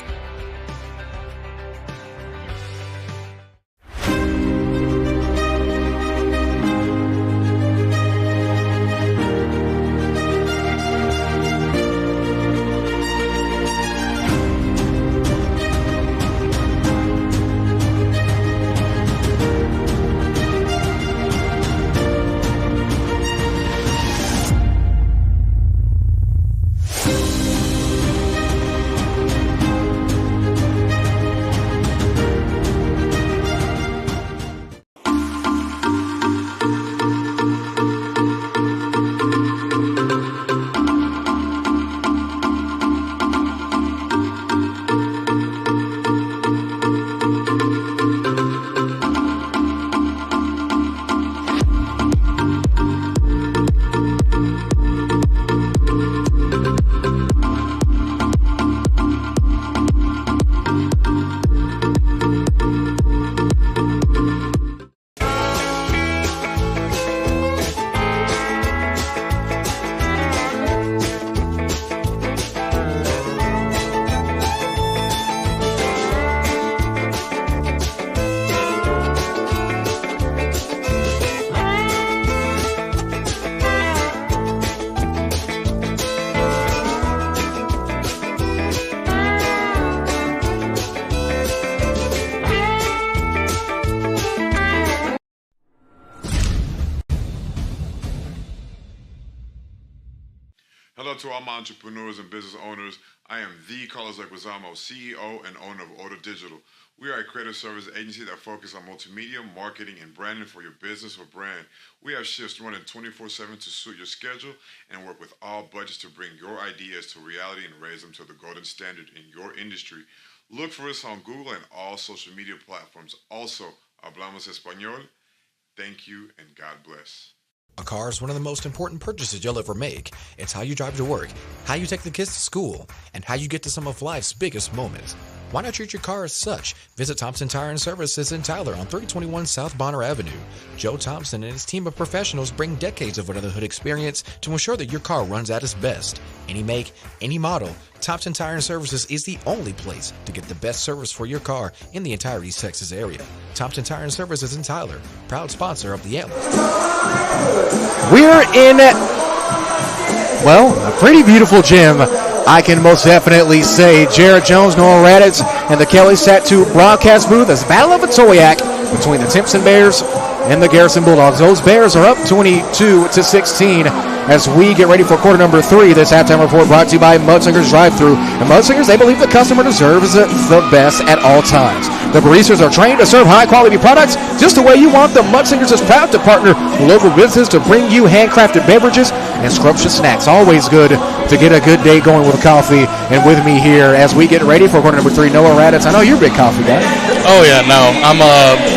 to all my entrepreneurs and business owners. I am the Carlos Leguizamo, CEO and owner of Order Digital. We are a creative service agency that focuses on multimedia, marketing, and branding for your business or brand. We have shifts running 24/7 to suit your schedule and work with all budgets to bring your ideas to reality and raise them to the golden standard in your industry. Look for us on Google and all social media platforms. Also, hablamos español. Thank you and God bless. A car is one of the most important purchases you'll ever make. It's how you drive to work, how you take the kids to school, and how you get to some of life's biggest moments. Why not treat your car as such? Visit Timpson Tire and Services in Tyler on 3021 South Bonner Avenue. Joe Thompson and his team of professionals bring decades of under-the-hood experience to ensure that your car runs at its best. Any make, any model, Timpson Tire and Services is the only place to get the best service for your car in the entire East Texas area. Timpson Tire and Services in Tyler, proud sponsor of the Antlers. We're in, a pretty beautiful gym. I can most definitely say Jared Jones, Noah Raditz, and the Kelly's Tattoo broadcast booth as Battle of Attoyac between the Timpson Bears and the Garrison Bulldogs. Those Bears are up 22-16 as we get ready for quarter number 3. This halftime report brought to you by Mudslingers Drive-Thru. And Mudslingers, they believe the customer deserves the best at all times. The baristas are trained to serve high-quality products just the way you want them. Mudslingers is proud to partner with local businesses to bring you handcrafted beverages and scrumptious snacks. Always good to get a good day going with coffee. And with me here as we get ready for quarter number 3, Noah Raditz. I know you're a big coffee guy. Oh, yeah, no.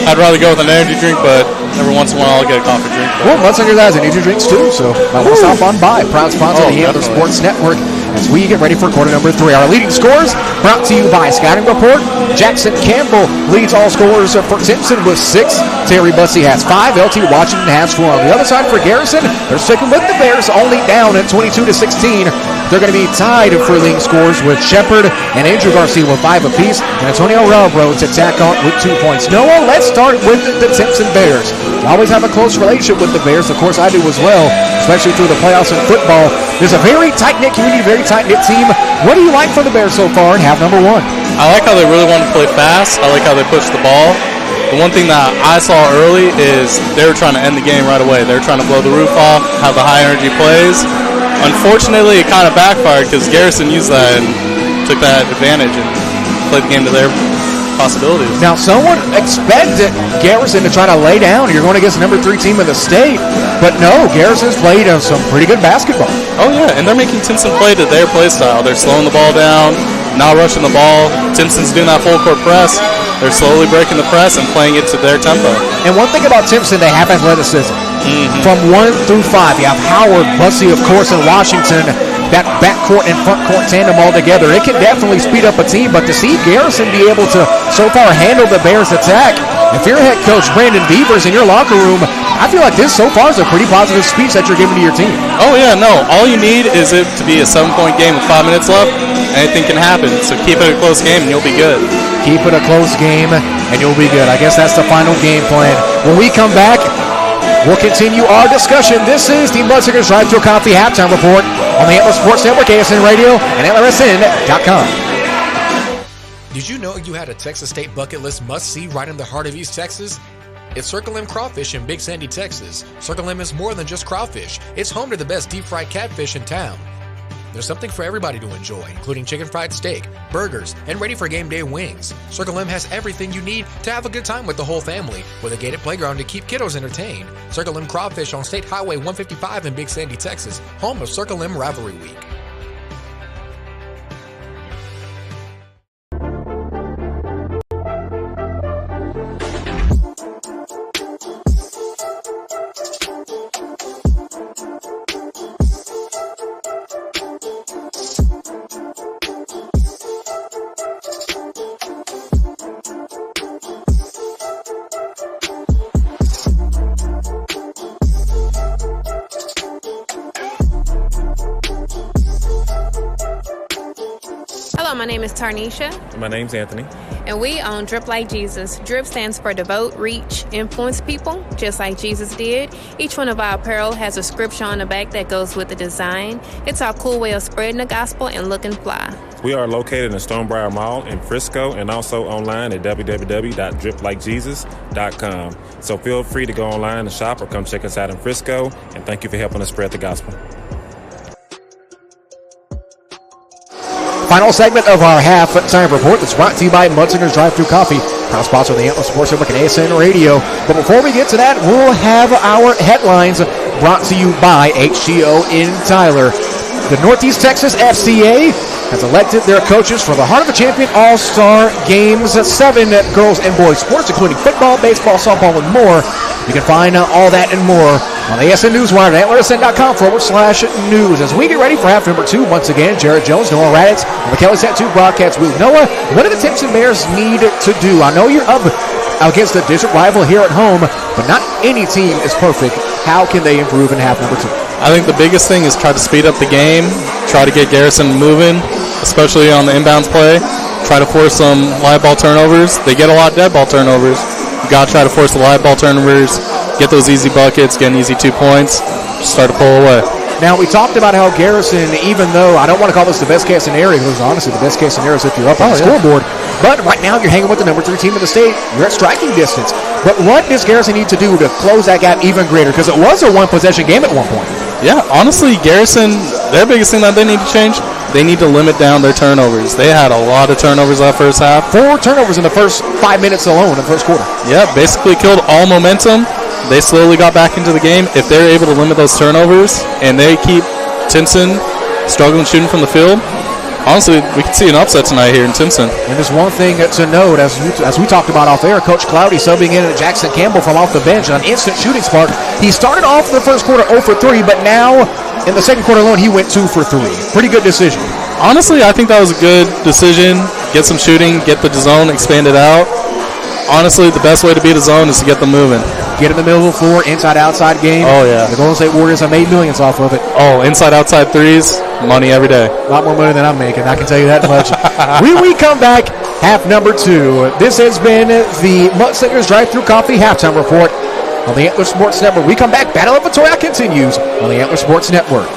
I'd rather go with an energy drink, but every once in a while I'll get a coffee drink. Well, Mudslingers has energy drinks too, so might want to stop on by. Proud sponsor of the Antler Sports Network as we get ready for quarter number 3. Our leading scores brought to you by Scouting Report. Jackson Campbell leads all scorers for Timpson with 6. Terry Bussey has 5. LT Washington has 4. On the other side for Garrison, they're sticking with the Bears, only down at 22-16. They're going to be tied for leading scores with Shepard and Andrew Garcia with 5 apiece, and Antonio Railroad to tack on with 2 points. Noah, let's start with the Timpson Bears. You always have a close relationship with the Bears. Of course, I do as well, especially through the playoffs in football. There's a very tight-knit community, very tight-knit team. What do you like for the Bears so far in half number 1? I like how they really want to play fast. I like how they push the ball. The one thing that I saw early is they were trying to end the game right away. They were trying to blow the roof off, have the high-energy plays. Unfortunately, it kind of backfired because Garrison used that and took that advantage and played the game to their possibilities. Now, someone expected Garrison to try to lay down. You're going against the number 3 team in the state. But no, Garrison's played some pretty good basketball. Oh, yeah, and they're making Timpson play to their play style. They're slowing the ball down, not rushing the ball. Timpson's doing that full court press. They're slowly breaking the press and playing it to their tempo. And one thing about Timpson, they have athleticism. From 1 through 5, you have Howard, Bussey, of course, and Washington. That backcourt and frontcourt tandem all together, it can definitely speed up a team. But to see Garrison be able to so far handle the Bears' attack, if you're head coach Brandon Beavers in your locker room, I feel like this so far is a pretty positive speech that you're giving to your team. Oh, yeah, no. All you need is it to be a 7-point game with 5 minutes left. Anything can happen. So keep it a close game and you'll be good. Keep it a close game and you'll be good. I guess that's the final game plan. When we come back, we'll continue our discussion. This is the Mudslingers Drive-Thru Coffee Halftime Report on the Antler Sports Network, ASN Radio, and AntlerSN.com. Did you know you had a Texas State bucket list must-see right in the heart of East Texas? It's Circle M Crawfish in Big Sandy, Texas. Circle M is more than just crawfish. It's home to the best deep-fried catfish in town. There's something for everybody to enjoy, including chicken fried steak, burgers, and ready for game day wings. Circle M has everything you need to have a good time with the whole family, with a gated playground to keep kiddos entertained. Circle M Crawfish on State Highway 155 in Big Sandy, Texas, home of Circle M Rivalry Week. My name is Tarnisha. My name's Anthony. And we own Drip Like Jesus. Drip stands for devote, reach, influence people, just like Jesus did. Each one of our apparel has a scripture on the back that goes with the design. It's our cool way of spreading the gospel and looking fly. We are located in Stonebriar Mall in Frisco and also online at www.driplikejesus.com. So feel free to go online and shop or come check us out in Frisco. And thank you for helping us spread the gospel. Final segment of our halftime report that's brought to you by Mudsinger's Drive-Thru Coffee, proud sponsor of the Antler Sports Network and ASN Radio. But before we get to that, we'll have our headlines brought to you by HTO in Tyler. The Northeast Texas FCA has elected their coaches for the Heart of the Champion All-Star Games, 7 girls and boys sports, including football, baseball, softball, and more. You can find all that and more on the ASN Newswire at antlersn.com/news. As we get ready for half number 2, once again, Jared Jones, Noah Raditz, on the Kelly Tattoo broadcast booth. Noah, what do the Timpson Bears need to do? I know you're up against a district rival here at home, but not any team is perfect. How can they improve in half number 2? I think the biggest thing is try to speed up the game, try to get Garrison moving, especially on the inbounds play. Try to force some live ball turnovers. They get a lot of dead ball turnovers. You got to try to force the live ball turnovers, get those easy buckets, get an easy 2 points, start to pull away. Now, we talked about how Garrison, even though I don't want to call this the best case scenario, because honestly, the best case scenario is if you're up on the scoreboard. But right now, you're hanging with the number 3 team in the state. You're at striking distance. But what does Garrison need to do to close that gap even greater? Because it was a one-possession game at one point. Yeah, honestly, Garrison, their biggest thing that they need to change, they need to limit down their turnovers. They had a lot of turnovers that first half. 4 turnovers in the first 5 minutes alone in the first quarter. Yeah, basically killed all momentum. They slowly got back into the game. If they're able to limit those turnovers and they keep Timpson struggling shooting from the field, honestly, we could see an upset tonight here in Timpson. And there's one thing to note, as we talked about off air, Coach Cloudy subbing in at Jackson Campbell from off the bench, an instant shooting spark. He started off the first quarter 0 for 3, but now in the second quarter alone, he went 2 for 3. Pretty good decision. Honestly, I think that was a good decision. Get some shooting, get the zone expanded out. Honestly, the best way to beat a zone is to get them moving. Get in the middle of the floor, inside-outside game. Oh, yeah. The Golden State Warriors have made millions off of it. Oh, inside-outside threes, money every day. A lot more money than I'm making, I can tell you that much. When we come back, half number 2. This has been the Mudslingers Drive-Thru Coffee Halftime Report on the Antler Sports Network. We come back, Battle of Attoyac continues on the Antler Sports Network.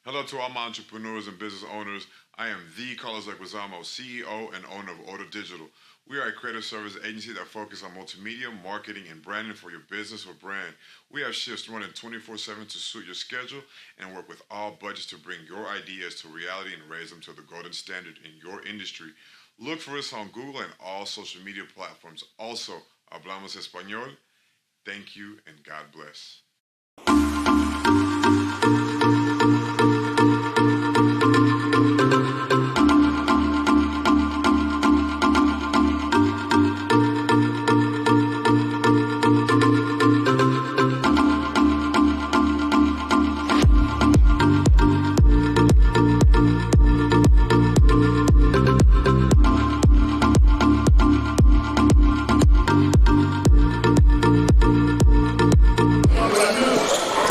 Hello to all my entrepreneurs and business owners. I am the Carlos Leguizamo, CEO and owner of Order Digital. We are a creative service agency that focuses on multimedia, marketing, and branding for your business or brand. We have shifts running 24/7 to suit your schedule and work with all budgets to bring your ideas to reality and raise them to the golden standard in your industry. Look for us on Google and all social media platforms. Also, hablamos español. Thank you and God bless.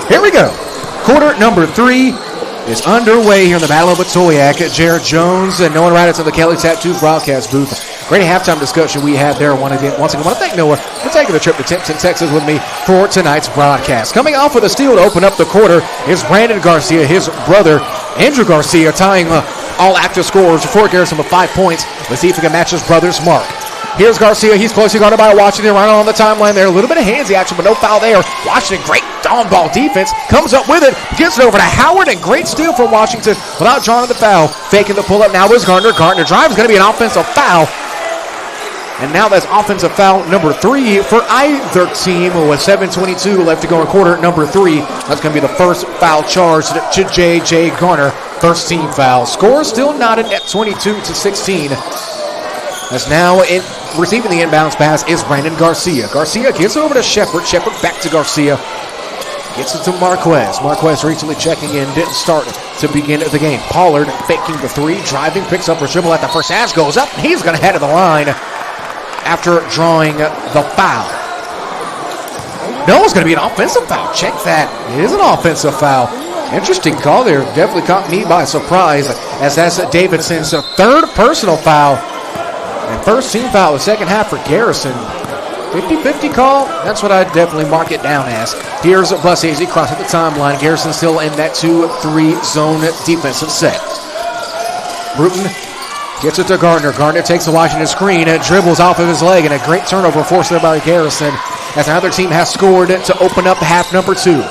Here we go. Quarter number 3 is underway here in the Battle of Attoyac. Jared Jones and Noah Raditz of the Kelly Tattoo broadcast booth. Great halftime discussion we had there. Once again, I want to thank Noah for taking the trip to Timpson, Texas with me for tonight's broadcast. Coming off with a steal to open up the quarter is Brandon Garcia, his brother Andrew Garcia, tying all active scorers for Garrison with 5 points. Let's see if he can match his brother's mark. Here's Garcia. He's closely guarded by Washington right on the timeline there. A little bit of handsy action, but no foul there. Washington, great on-ball defense. Comes up with it. Gets it over to Howard, and great steal from Washington without drawing the foul. Faking the pull-up now is Gardner. Gardner drive is going to be an offensive foul. And now that's offensive foul number 3 for either team with 7:22 left to go in quarter number 3. That's going to be the first foul charged to J.J. Garner. First team foul. Score still knotted at 22-16. As now receiving the inbounds pass is Brandon Garcia. Garcia gets it over to Shepard. Shepard back to Garcia. Gets it to Marquez. Marquez recently checking in, didn't start to begin the game. Pollard faking the three, driving, picks up his dribble at the first pass, goes up, and he's going to head to the line after drawing the foul. No, it's going to be an offensive foul. Check that. It is an offensive foul. Interesting call there. Definitely caught me by surprise, as that's Davidson's third personal foul. And first team foul, the second half for Garrison. 50-50 call. That's what I'd definitely mark it down as. Here's Bussey as he crosses the timeline. Garrison still in that 2-3 zone defensive set. Bruton gets it to Gardner. Gardner takes the Washington screen, dribbles off of his leg, and a great turnover forced there by Garrison, as another team has scored to open up half number 2.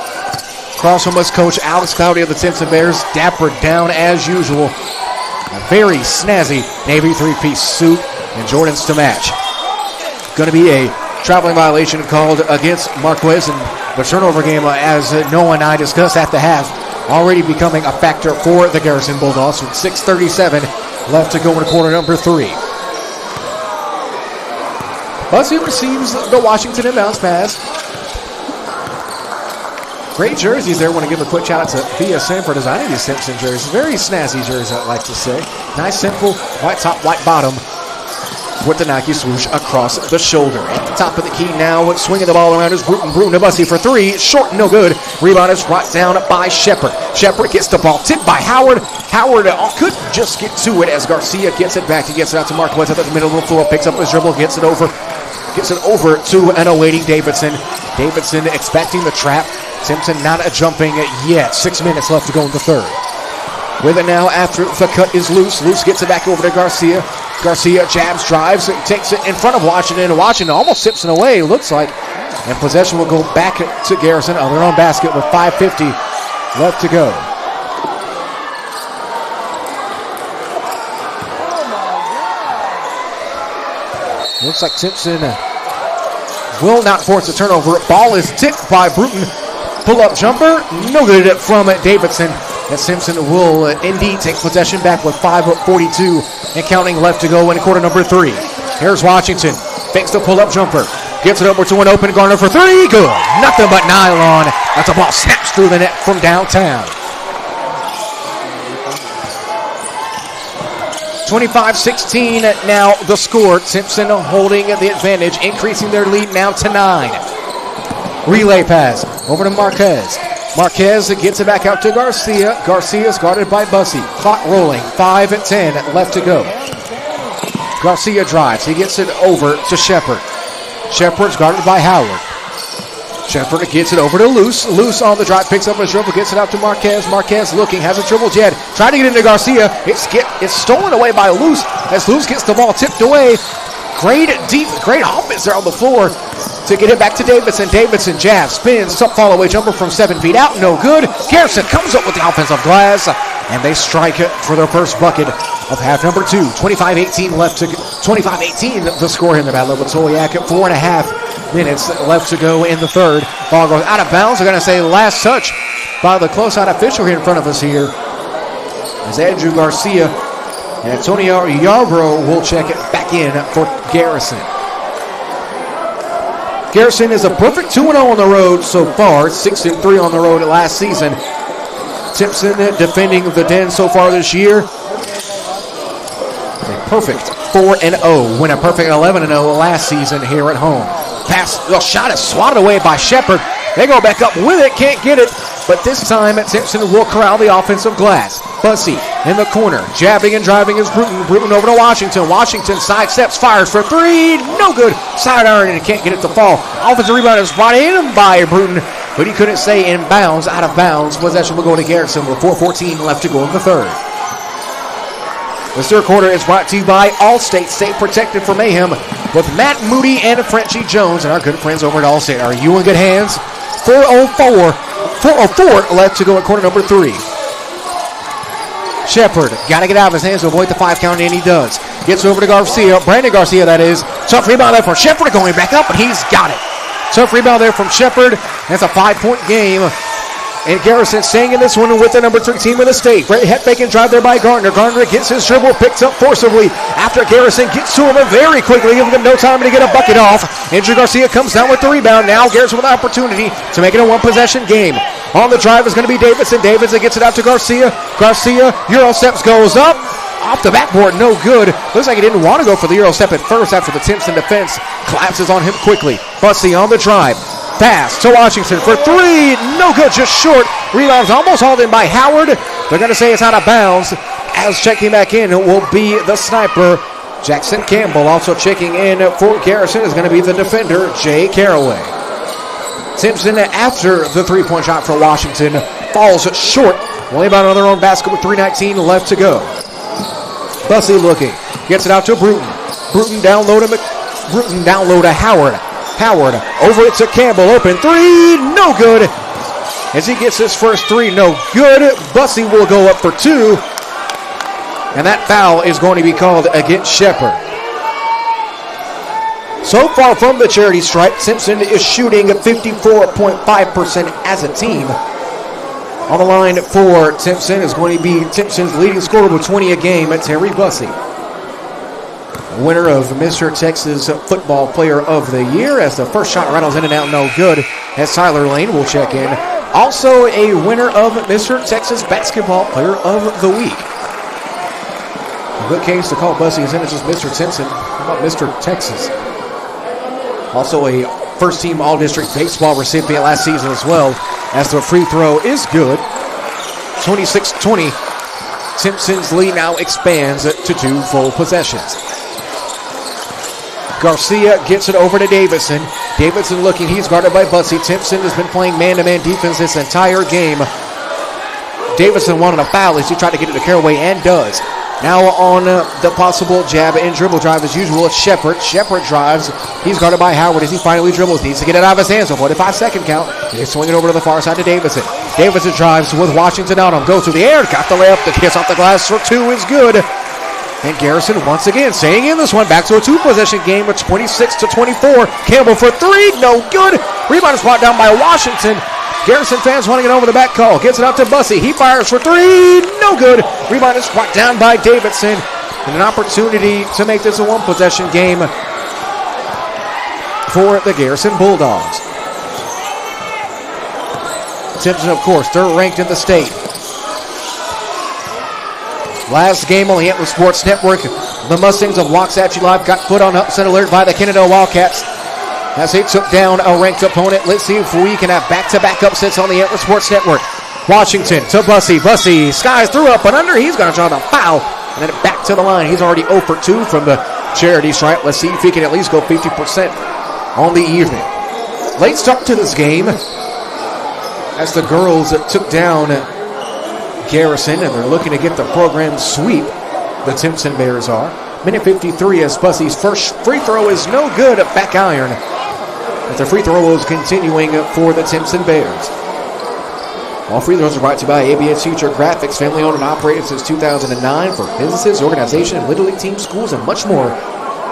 Across from us, Coach Alex Cloudy of the Timpson Bears, dapper down as usual. A very snazzy Navy three-piece suit and Jordans to match. Going to be a traveling violation called against Marquez, and the turnover game, as Noah and I discussed at the half, already becoming a factor for the Garrison Bulldogs with 6:37 left to go in quarter number 3. Bussey receives the Washington inbounds pass. Great jerseys there. Want to give a quick shout out to BSM for designing these Timpson jerseys. Very snazzy jerseys, I'd like to say. Nice, simple, white top, white bottom, with the Nike swoosh across the shoulder. At the top of the key now, swinging the ball around is Bruton. Bruton to Bussey for 3. Short, no good. Rebound is brought down by Shepard. Shepard gets the ball tipped by Howard. Howard could just get to it as Garcia gets it back. He gets it out to Marquez at the middle of the floor. Picks up his dribble, gets it over to an awaiting Davidson. Davidson expecting the trap. Timpson not jumping yet. 6 minutes left to go in the third. With it now after the cut is Loose. Loose gets it back over to Garcia. Garcia jabs, drives, takes it in front of Washington. Washington almost tips it away, looks like. And possession will go back to Garrison on their own basket with 5:50 left to go. Looks like Timpson will not force a turnover. Ball is tipped by Bruton. Pull-up jumper, no good from Davidson. As Timpson will indeed take possession back with 5:42 and counting left to go in quarter number 3. Here's Washington. Fakes the pull-up jumper. Gets it over to an open Garner for 3. Good. Nothing but nylon. As the ball snaps through the net from downtown. 25-16 now the score. Timpson holding the advantage, increasing their lead now to 9. Relay pass over to Marquez. Marquez gets it back out to Garcia. Garcia's guarded by Bussey. Clock rolling. 5:10 left to go. Garcia drives. He gets it over to Shepard. Shepard's guarded by Howard. Shepard gets it over to Loose. Loose on the drive, picks up his dribble, gets it out to Marquez. Marquez looking, has a dribble jet. Trying to get into Garcia. It's stolen away by Loose as Loose gets the ball tipped away. Great offense there on the floor to get it back to Davidson. Davidson jabs, spins, fall away jumper from 7 feet out, no good. Garrison comes up with the offensive glass, and they strike it for their first bucket of half number 2. 25-18 left to 25-18 the score in the Battle of Attoyac. 4.5 minutes left to go in the third. Ball goes out of bounds. They're going to say last touch by the closeout official here in front of us here. As Andrew Garcia and Antonio Yarbrough will check it back in for Garrison. Garrison is a perfect 2-0 on the road so far. 6-3 on the road last season. Timpson defending the Den so far this year. A perfect 4-0. Win a perfect 11-0 last season here at home. Shot is swatted away by Shepard. They go back up with it, can't get it. But this time, Timpson will corral the offensive glass. Bussey in the corner, jabbing and driving is Bruton. Bruton over to Washington. Washington sidesteps, fires for 3. No good. Side iron and can't get it to fall. Offensive rebound is brought in by Bruton, but he couldn't stay in bounds, out of bounds. Possession will go to Garrison with 4:14 left to go in the third. The third quarter is brought to you by Allstate. Stay protected from mayhem with Matt Moody and Frenchie Jones and our good friends over at Allstate. Are you in good hands? 4:04 left to go in quarter number 3. Shepard got to get out of his hands to avoid the 5 count, and he does. Gets over to Garcia, Brandon Garcia, that is. Tough rebound there from Shepard, going back up, and he's got it. Tough rebound there from Shepard. That's a 5-point game And Garrison staying in this one with the number 3 team in the state. Great head faking drive there by Gardner. Gardner gets his dribble, picked up forcibly after Garrison gets to him very quickly, giving him no time to get a bucket off. Andrew Garcia comes down with the rebound. Now Garrison with an opportunity to make it a one-possession game. On the drive is going to be Davidson. Davidson gets it out to Garcia. Garcia, Euro steps, goes up. Off the backboard, no good. Looks like he didn't want to go for the Euro step at first after the Timpson defense collapses on him quickly. Bussey on the drive. Pass to Washington for 3. No good, just short. Rebounds almost hauled in by Howard. They're going to say it's out of bounds. As checking back in will be the sniper, Jackson Campbell. Also checking in for Garrison is going to be the defender, Jay Caraway. Timpson, after the three-point shot for Washington, falls short. Only about another own basket with 3:19 left to go. Bussey looking. Gets it out to Bruton. Bruton down low to Howard. Howard over it to Campbell. Open 3. No good. As he gets his first 3, no good. Bussey will go up for 2. And that foul is going to be called against Shepard. So far from the charity stripe, Timpson is shooting 54.5% as a team. On the line for Timpson is going to be Timpson's leading scorer with 20 a game, Terry Bussey. Winner of Mr. Texas Football Player of the Year, as the first shot rattles in and out, no good, as Tyler Lane will check in. Also a winner of Mr. Texas Basketball Player of the Week. A good case to call Bussey, as in it's just Mr. Timpson. How about Mr. Texas? Also a first-team All-District Baseball recipient last season as well, as the free throw is good. 26-20. Timpson's lead now expands to 2 full possessions. Garcia gets it over to Davidson. Davidson looking, he's guarded by Bussey. Timpson has been playing man-to-man defense this entire game. Davidson wanted a foul as he tried to get it to Caraway and does. Now on the possible jab and dribble drive as usual, it's Shepard. Shepard drives. He's guarded by Howard as he finally dribbles. Needs to get it out of his hands. A 45-second count. He's swinging over to the far side to Davidson. Davidson drives with Washington on him. Goes through the air. Got the layup. The kiss off the glass for 2 is good. And Garrison once again staying in this one. Back to a 2-possession game with 26-24. Campbell for 3. No good. Rebound is brought down by Washington. Garrison fans wanting it over the back call. Gets it out to Bussey. He fires for 3. No good. Rebound is brought down by Davidson. And an opportunity to make this a 1-possession game for the Garrison Bulldogs. Timpson, of course, they're ranked in the state. Last game on the Antler Sports Network, the Mustangs of Waxahachie Live got put on upset alert by the Kennedale Wildcats as they took down a ranked opponent. Let's see if we can have back-to-back upsets on the Antler Sports Network. Washington to Bussey. Bussey skies through up and under. He's going to draw the foul. And then back to the line. He's already 0 for 2 from the charity stripe. Let's see if he can at least go 50% on the evening. Late start to this game as the girls took down Garrison, and they're looking to get the program sweep. The Timpson Bears are. Minute 53 as Bussey's first free throw is no good at back iron. But the free throw is continuing for the Timpson Bears. All free throws are brought to you by ABS Future Graphics, family owned and operated since 2009 for businesses, organizations, Little League teams, schools, and much more.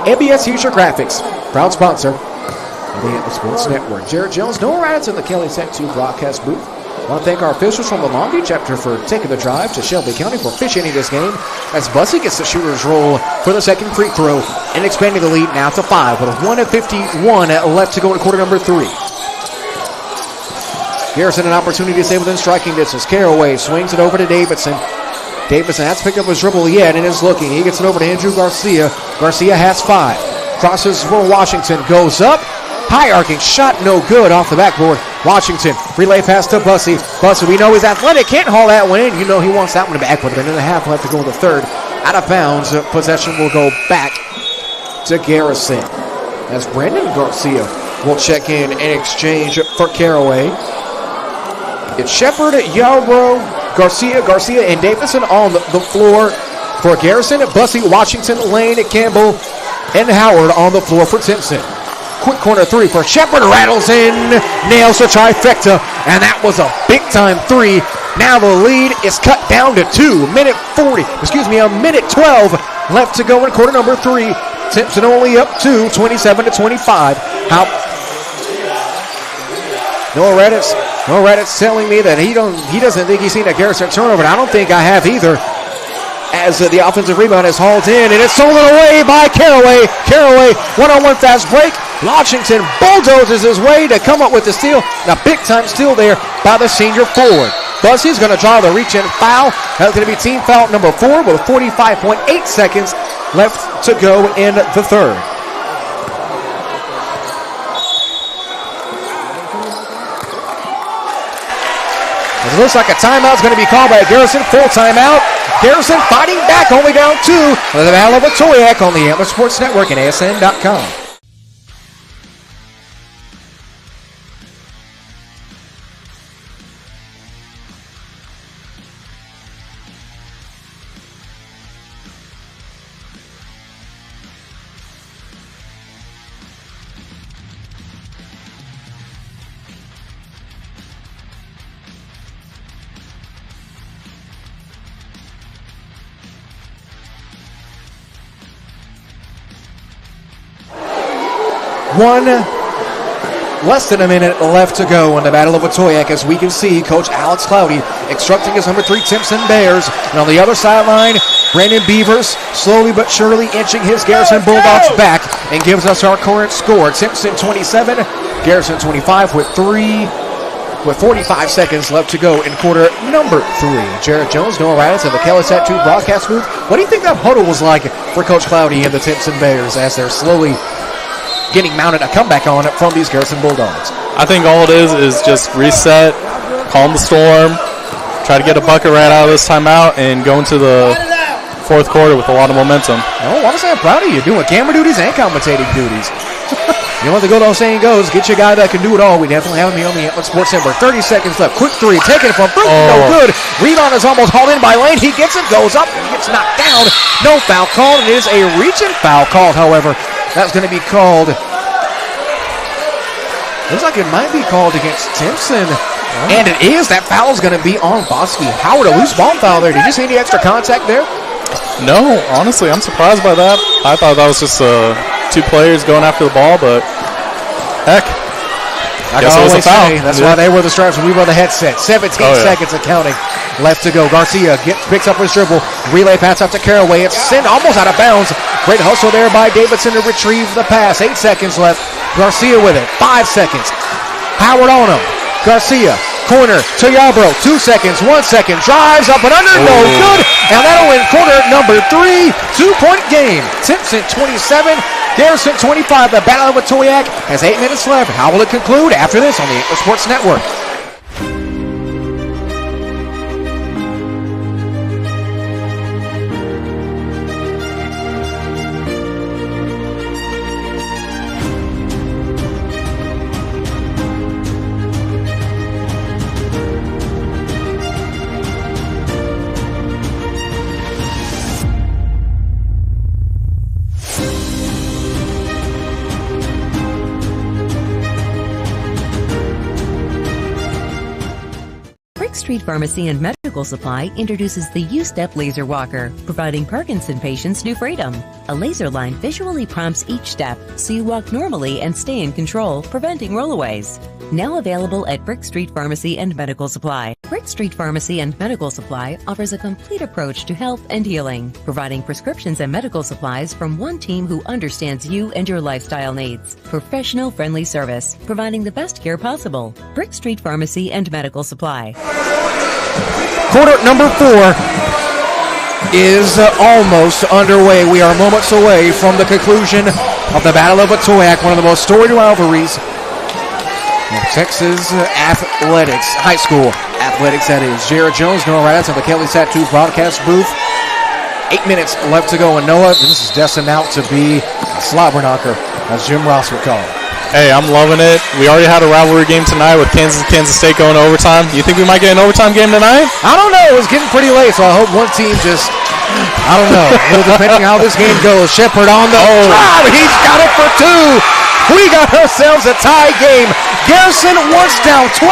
ABS Future Graphics, proud sponsor of the Antler Sports Network. Jared Jones, Noah Raditz in the Kelly Tech 2 broadcast booth. I want to thank our officials from the Long Beach chapter for taking the drive to Shelby County for officiating this game, as Bussey gets the shooter's roll for the second free throw and expanding the lead now to 5 with a 1:51 left to go in quarter number 3. Garrison an opportunity to stay within striking distance. Caraway swings it over to Davidson. Davidson has picked up his dribble yet and is looking. He gets it over to Andrew Garcia. Garcia has 5. Crosses for Washington. Goes up. High arcing shot, no good off the backboard. Washington, relay pass to Bussey. Bussey, we know he's athletic, can't haul that one in. You know he wants that one back with a minute and a half left to go in the third. Out of bounds, possession will go back to Garrison. As Brandon Garcia will check in and exchange for Caraway. It's Shepard, Yarbrough, Garcia, and Davidson on the floor for Garrison. Bussey, Washington, Lane, Campbell, and Howard on the floor for Timpson. Quick corner 3 for Shepard, rattles in, nails the trifecta, and that was a big-time 3. Now the lead is cut down to 2. A minute 12 left to go in quarter number 3. Timpson only up 27-25. Noah Raditz Well, Reddit's telling me that he doesn't think he's seen a Garrison turnover, and I don't think I have either. As the offensive rebound is hauled in, and it's stolen away by Caraway. Caraway, one-on-one fast break. Washington bulldozes his way to come up with the steal. Now, big-time steal there by the senior forward. Bussey's going to draw the reach-in foul. That's going to be team foul number 4 with 45.8 seconds left to go in the third. It looks like a timeout's going to be called by Garrison. Full timeout. Garrison fighting back, only down 2. The Battle of Attoyac on the Antler Sports Network and ASN.com. Less than a minute left to go in the Battle of Attoyac, as we can see Coach Alex Cloudy instructing his number 3 Timpson Bears. And on the other sideline, Brandon Beavers slowly but surely inching his Garrison Bulldogs back and gives us our current score. Timpson 27, Garrison 25 with 45 seconds left to go in quarter number 3. Jared Jones, Noah Raditz of the Kelly Tattoo broadcast booth. What do you think that huddle was like for Coach Cloudy and the Timpson Bears as they're slowly getting mounted a comeback on it from these Garrison Bulldogs? I think all it is just reset, calm the storm, try to get a bucket right out of this timeout, and go into the fourth quarter with a lot of momentum. Oh, I want to say I'm proud of you doing camera duties and commentating duties. You know what the good old saying goes, get you a guy that can do it all. We definitely have him here on the Antler Sports Network. 30 seconds left. Quick 3, taken from Brooke. No good. Rebound is almost hauled in by Lane. He gets it, goes up, and gets knocked down. No foul called. It is a reach-in foul called, however. That's going to be called. Looks like it might be called against Timpson. Oh. And it is. That foul is going to be on Bosky. Howard, a loose ball foul there. Did you see any extra contact there? No, honestly, I'm surprised by that. I thought that was just 2 players going after the ball, but heck. I can always say, that's why they were the stripes when we were the headset. 17 seconds of counting left to go. Garcia picks up his dribble. Relay pass out to Caraway. It's sent almost out of bounds. Great hustle there by Davidson to retrieve the pass. 8 seconds left. Garcia with it. 5 seconds. Howard on him. Garcia. Corner to Yarbrough. 2 seconds. 1 second. Drives up and under. No good. And that'll win quarter number 3. 2-point game. Timpson 27. Garrison 25. The Battle of Attoyac has 8 minutes left. How will it conclude after this on the Antler Sports Network? Street Pharmacy and Medical Supply introduces the U-Step Laser Walker, providing Parkinson patients new freedom. A laser line visually prompts each step, so you walk normally and stay in control, preventing rollaways. Now available at Brick Street Pharmacy and Medical Supply. Brick Street Pharmacy and Medical Supply offers a complete approach to health and healing, providing prescriptions and medical supplies from one team who understands you and your lifestyle needs. Professional friendly service, providing the best care possible. Brick Street Pharmacy and Medical Supply. Quarter number 4 is almost underway. We are moments away from the conclusion of the Battle of Attoyac, one of the most storied rivalries in Texas athletics, high school athletics, that is. Jared Jones, Noah Raditz of the Kelly Tattoo broadcast booth. 8 minutes left to go, and Noah, this is destined out to be a slobber knocker, as Jim Ross would call it. Hey, I'm loving it. We already had a rivalry game tonight with Kansas State going to overtime. You think we might get an overtime game tonight? I don't know. It was getting pretty late, so I hope one team just, I don't know. Well, depending how this game goes. Shepard on the drive. He's got it for 2. We got ourselves a tie game. Garrison, once down 12,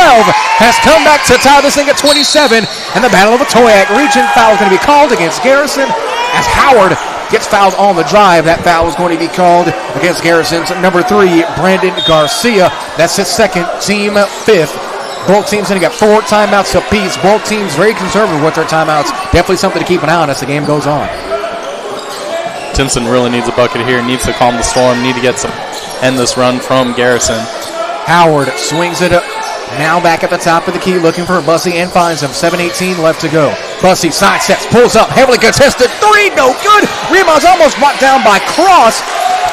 has come back to tie this thing at 27. And the Battle of Attoyac region foul is going to be called against Garrison as Howard gets fouled on the drive. That foul is going to be called against Garrison's number 3, Brandon Garcia. That's his second, team 5th. Both teams going to get 4 timeouts apiece. Both teams very conservative with their timeouts. Definitely something to keep an eye on as the game goes on. Timpson really needs a bucket here, needs to calm the storm, need to get some end this run from Garrison. Howard swings it up. Now back at the top of the key, looking for Bussey and finds him. 7:18 left to go. Bussey sidesteps, pulls up, heavily contested 3, no good. Rebound's almost brought down by Cross.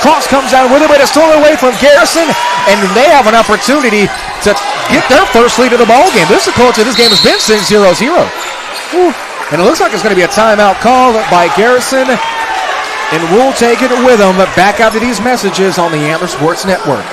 Cross comes down with it, but it's stolen away from Garrison, and they have an opportunity to get their first lead of the ball game. This is the culture this game has been since 0-0. And it looks like it's going to be a timeout call by Garrison, and we'll take it with them back after these messages on the Antler Sports Network.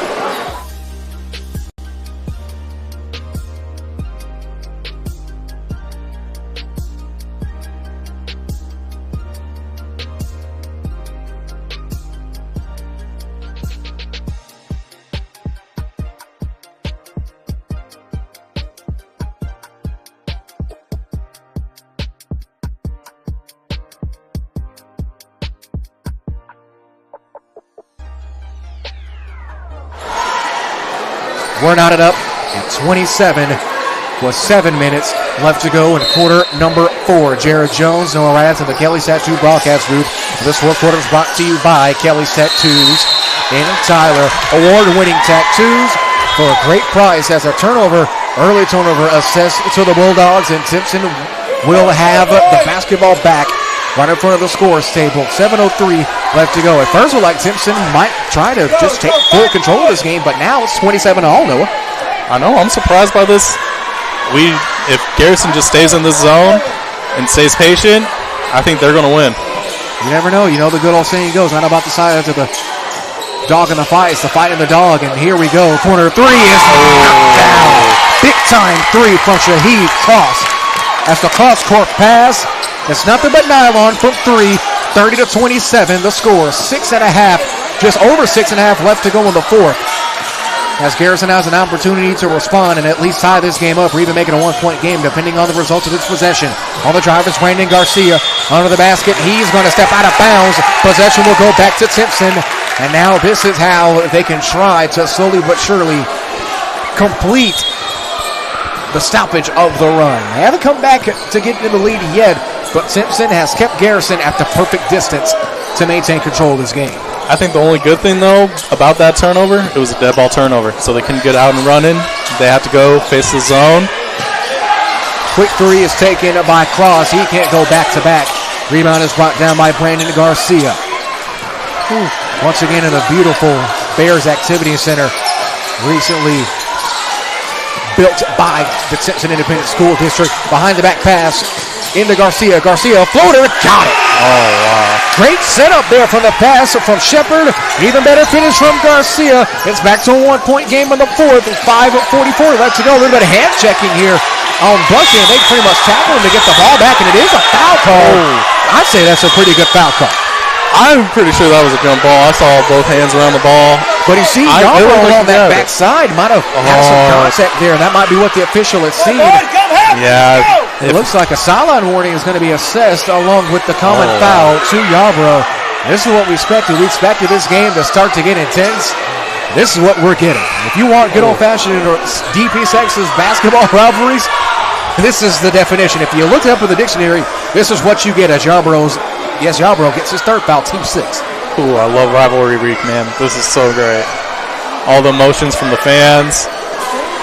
We're knotted up at 27 with 7 minutes left to go in quarter number 4. Jared Jones, Noah Rats, and the Kelly's Tattoo broadcast booth. This fourth quarter is brought to you by Kelly's Tattoos and Tyler. Award-winning tattoos for a great price as a early turnover assessed to the Bulldogs, and Timpson will have the basketball back right in front of the scores table. 7:03 left to go. At first, it looked like Timpson might try to just take full control of this game, but now it's 27-all, Noah. I know, I'm surprised by this. If Garrison just stays in this zone and stays patient, I think they're going to win. You never know. You know the good old saying goes, not about the size of the dog in the fight, it's the fight in the dog. And here we go. Corner 3 is knocked down. Big time 3 from Shaheed Cross. As the cross-court pass, it's nothing but nylon from 3, 30-27. The score, 6.5, just over 6.5 left to go in the fourth. As Garrison has an opportunity to respond and at least tie this game up or even make it a one-point game depending on the results of its possession. On the drive is Brandon Garcia. Under the basket, he's going to step out of bounds. Possession will go back to Timpson. And now this is how they can try to slowly but surely complete the stoppage of the run. They haven't come back to get in the lead yet, but Timpson has kept Garrison at the perfect distance to maintain control of this game. I think the only good thing, though, about that turnover, it was a dead ball turnover. So they couldn't get out and running. They have to go face the zone. Quick 3 is taken by Cross. He can't go back-to-back. Rebound is brought down by Brandon Garcia. Once again in the beautiful Bears Activity Center, recently built by the Timpson Independent School District. Behind the back pass into Garcia. Garcia, floater, got it. Oh, wow. Great setup there from the pass from Shepard. Even better finish from Garcia. It's back to a one-point game in the fourth. 5:44 left to go. A little bit of hand checking here on Bussey, and they pretty much tackle him to get the ball back, and it is a foul call. I'd say that's a pretty good foul call. I'm pretty sure that was a jump ball. I saw both hands around the ball. But you see, Yarbrough on that backside might have had some contact there. That might be what the official had seen. Yeah. It looks like a sideline warning is going to be assessed along with the common foul to Yarbrough. This is what we expected. We expected this game to start to get intense. This is what we're getting. If you want good old-fashioned DP6's basketball rivalries, this is the definition. If you look it up in the dictionary, this is what you get as Yarbrough gets his third foul, team 6. Ooh, I love rivalry week, man. This is so great. All the emotions from the fans.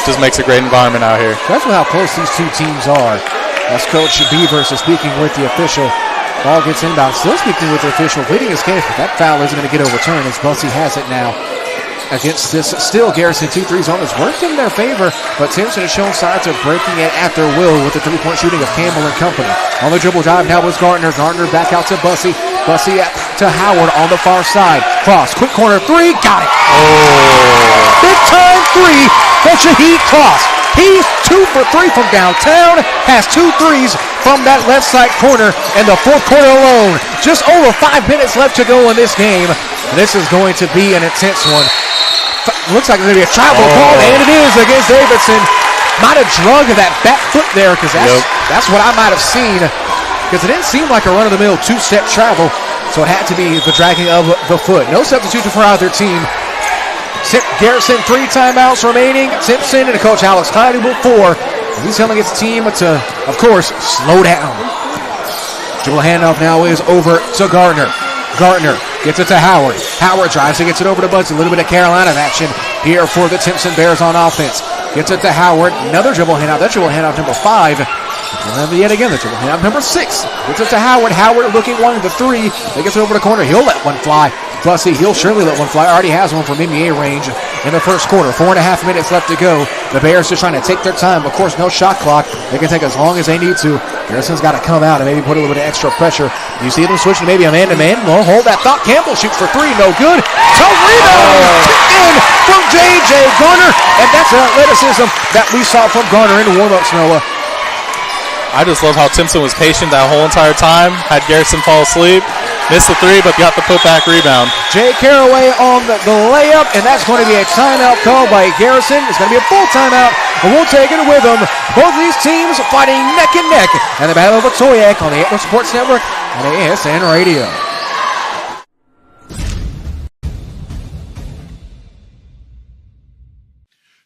Just makes a great environment out here. That's how close these two teams are. As Coach Beavers is speaking with the official. Ball gets inbound, still speaking with the official, pleading his case, but that foul isn't going to get overturned as Bussey has it now. Against this, still Garrison 2-3 zone has worked in their favor, but Timpson has shown signs of breaking it at their will with the three-point shooting of Campbell and company. On the dribble drive now was Gardner. Gardner back out to Bussey. Bussey to Howard on the far side. Cross, quick corner 3, got it. Big time 3 for Shaheed Cross. He's 2 for 3 from downtown, has 2 threes from that left side corner in the fourth quarter alone. Just over 5 minutes left to go in this game. This is going to be an intense one. Looks like there's going to be a travel call, and it is against Davidson. Might have drug that back foot there, because that's what I might have seen, because it didn't seem like a run-of-the-mill two-step travel, so it had to be the dragging of the foot. No substitution for either team. Garrison, 3 timeouts remaining. Timpson and Coach Alex Cloudy with 4. He's telling his team to, of course, slow down. Dribble handoff now is over to Gardner. Gardner gets it to Howard. Howard drives and gets it over to Budsy. A little bit of Carolina action here for the Timpson Bears on offense. Gets it to Howard. Another dribble handoff. That dribble handoff number 5. And then yet again, the dribble handoff number 6. Gets it to Howard. Howard looking 1 to 3. They gets it over the corner. He'll let one fly. Bussy, he'll surely let one fly. Already has one from NBA range in the first quarter. 4.5 minutes left to go. The Bears just trying to take their time. Of course, no shot clock. They can take as long as they need to. Garrison's got to come out and maybe put a little bit of extra pressure. You see them switching maybe a man-to-man. Well, hold that thought. Campbell shoots for 3. No good. Tough rebound. Tipped in from J.J. Garner. And that's an athleticism that we saw from Garner in warm-ups, Noah. I just love how Timpson was patient that whole entire time. Had Garrison fall asleep. Missed the 3, but got the putback rebound. Jay Caraway on the layup, and that's going to be a timeout call by Garrison. It's going to be a full timeout, and we'll take it with them. Both of these teams fighting neck and neck. And the Battle of Attoyac on the Atlas Sports Network and ASN Radio.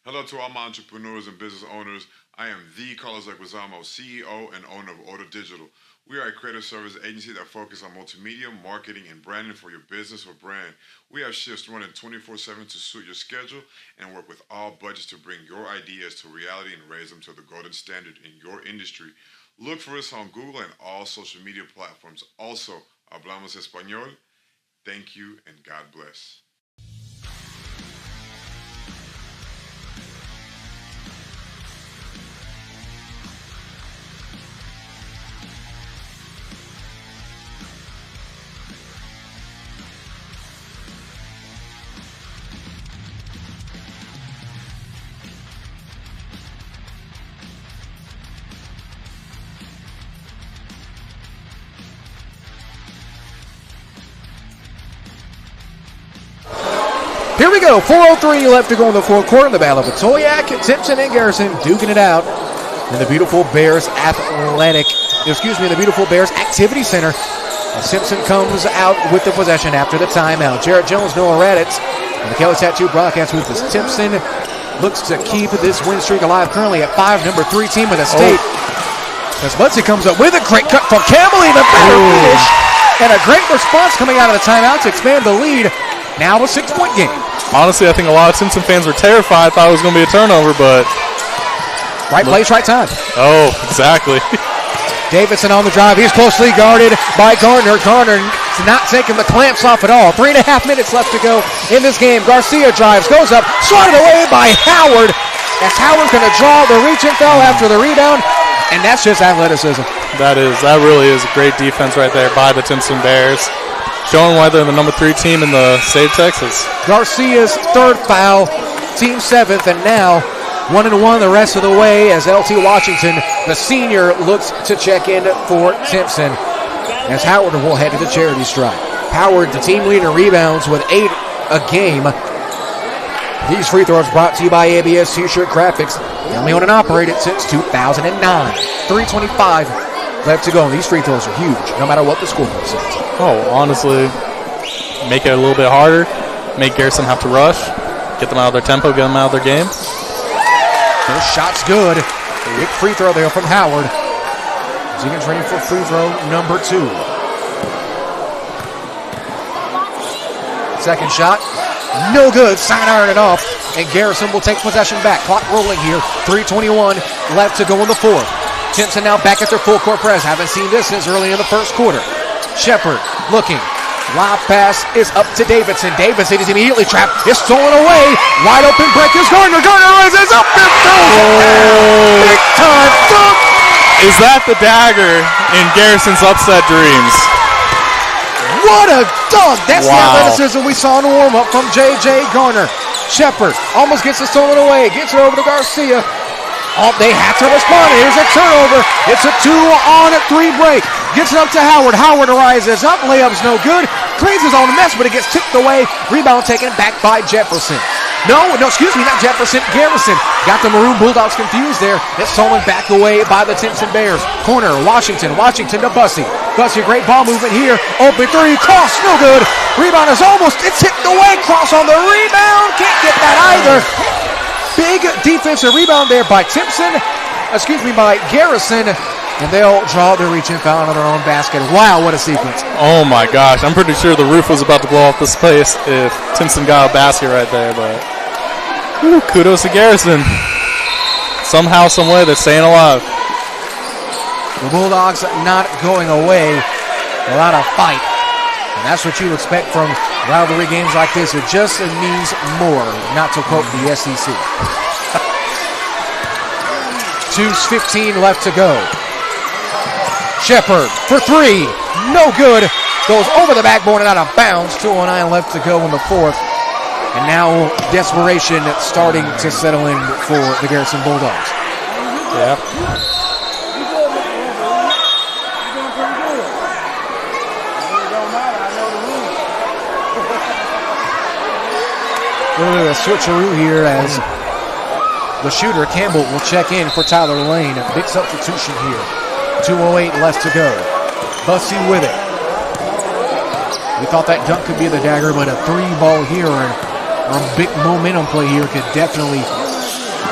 Hello to all my entrepreneurs and business owners. I am the Carlos Leguizamo, CEO and owner of Order Digital. We are a creative service agency that focuses on multimedia, marketing, and branding for your business or brand. We have shifts running 24/7 to suit your schedule and work with all budgets to bring your ideas to reality and raise them to the golden standard in your industry. Look for us on Google and all social media platforms. Also, hablamos español. Thank you and God bless. Here we go, 4:03 left to go in the fourth quarter in the Battle of Attoyac. Timpson and Garrison duking it out in the beautiful Bears the beautiful Bears Activity Center. Timpson comes out with the possession after the timeout. Jarrett Jones, Noah Raditz, and the Kelly Tattoo broadcast with us. Timpson looks to keep this win streak alive, currently at 5, number 3 team in the state. As Budsy comes up with a great cut from Campbell, even better finish, and a great response coming out of the timeout to expand the lead. Now a 6-point game. Honestly, I think a lot of Timpson fans were terrified, thought it was going to be a turnover, but... Right place, right time. Oh, exactly. Davidson on the drive. He's closely guarded by Gardner. Gardner not taking the clamps off at all. 3.5 minutes left to go in this game. Garcia drives, goes up, swatted away by Howard. As Howard's going to draw the reach and foul after the rebound, and that's just athleticism. That really is a great defense right there by the Timpson Bears. Showing why they're the number 3 team in the state of Texas. Garcia's 3rd foul, team 7th, and now 1-1 the rest of the way as LT Washington, the senior, looks to check in for Timpson. As Howard will head to the charity stripe. Howard, the team leader, rebounds with 8 a game. These free throws brought to you by ABS T-Shirt Graphics. They only owned and operated since 2009. 3:25 left to go. These free throws are huge, no matter what the score is. Oh, honestly, make it a little bit harder. Make Garrison have to rush. Get them out of their tempo, get them out of their game. First shot's good. Big free throw there from Howard. As he gets ready for free throw number 2. Second shot, no good. Side iron it off, and Garrison will take possession back. Clock rolling here. 3:21 left to go in the fourth. Timpson now back at their full court press. Haven't seen this since early in the first quarter. Shepard looking. Lob pass is up to Davidson. Davidson is immediately trapped. It's stolen away. Wide open break is Gardner. Gardner rises up and throws it. Big time dunk. Is that the dagger in Garrison's upset dreams? What a dunk. That's the athleticism we saw in the warm-up from J.J. Garner. Shepard almost gets it stolen away. Gets it over to Garcia. Oh, they have to respond. Here's a turnover. It's a 2-on-3 break. Gets it up to Howard. Howard rises up. Layup's no good. Creates his own mess, but it gets tipped away. Rebound taken back by Jefferson. No, excuse me, not Jefferson. Garrison got the Maroon Bulldogs confused there. It's stolen back away by the Timpson Bears. Corner, Washington to Bussy. Bussy, great ball movement here. Open 3, cross, no good. Rebound is almost, it's hit away. Cross on the rebound. Can't get corner. Big defensive rebound there by by Garrison. And they'll draw their reach and foul on their own basket. Wow, what a sequence. Oh my gosh, I'm pretty sure the roof was about to blow off this place if Timpson got a basket right there, but kudos to Garrison. Somehow, someway, they're staying alive. The Bulldogs not going away without a fight. And that's what you expect from rivalry games like this. It just means more, not to quote the SEC. 2:15 left to go. Shepard for three. No good. Goes over the backboard and out of bounds. 2:09 left to go in the fourth. And now desperation starting to settle in for the Garrison Bulldogs. Yeah. A little bit of a switcheroo here as the shooter, Campbell, will check in for Tyler Lane. A big substitution here. 2:08 left to go. Bussey with it. We thought that dunk could be the dagger, but a three ball here and a big momentum play here could definitely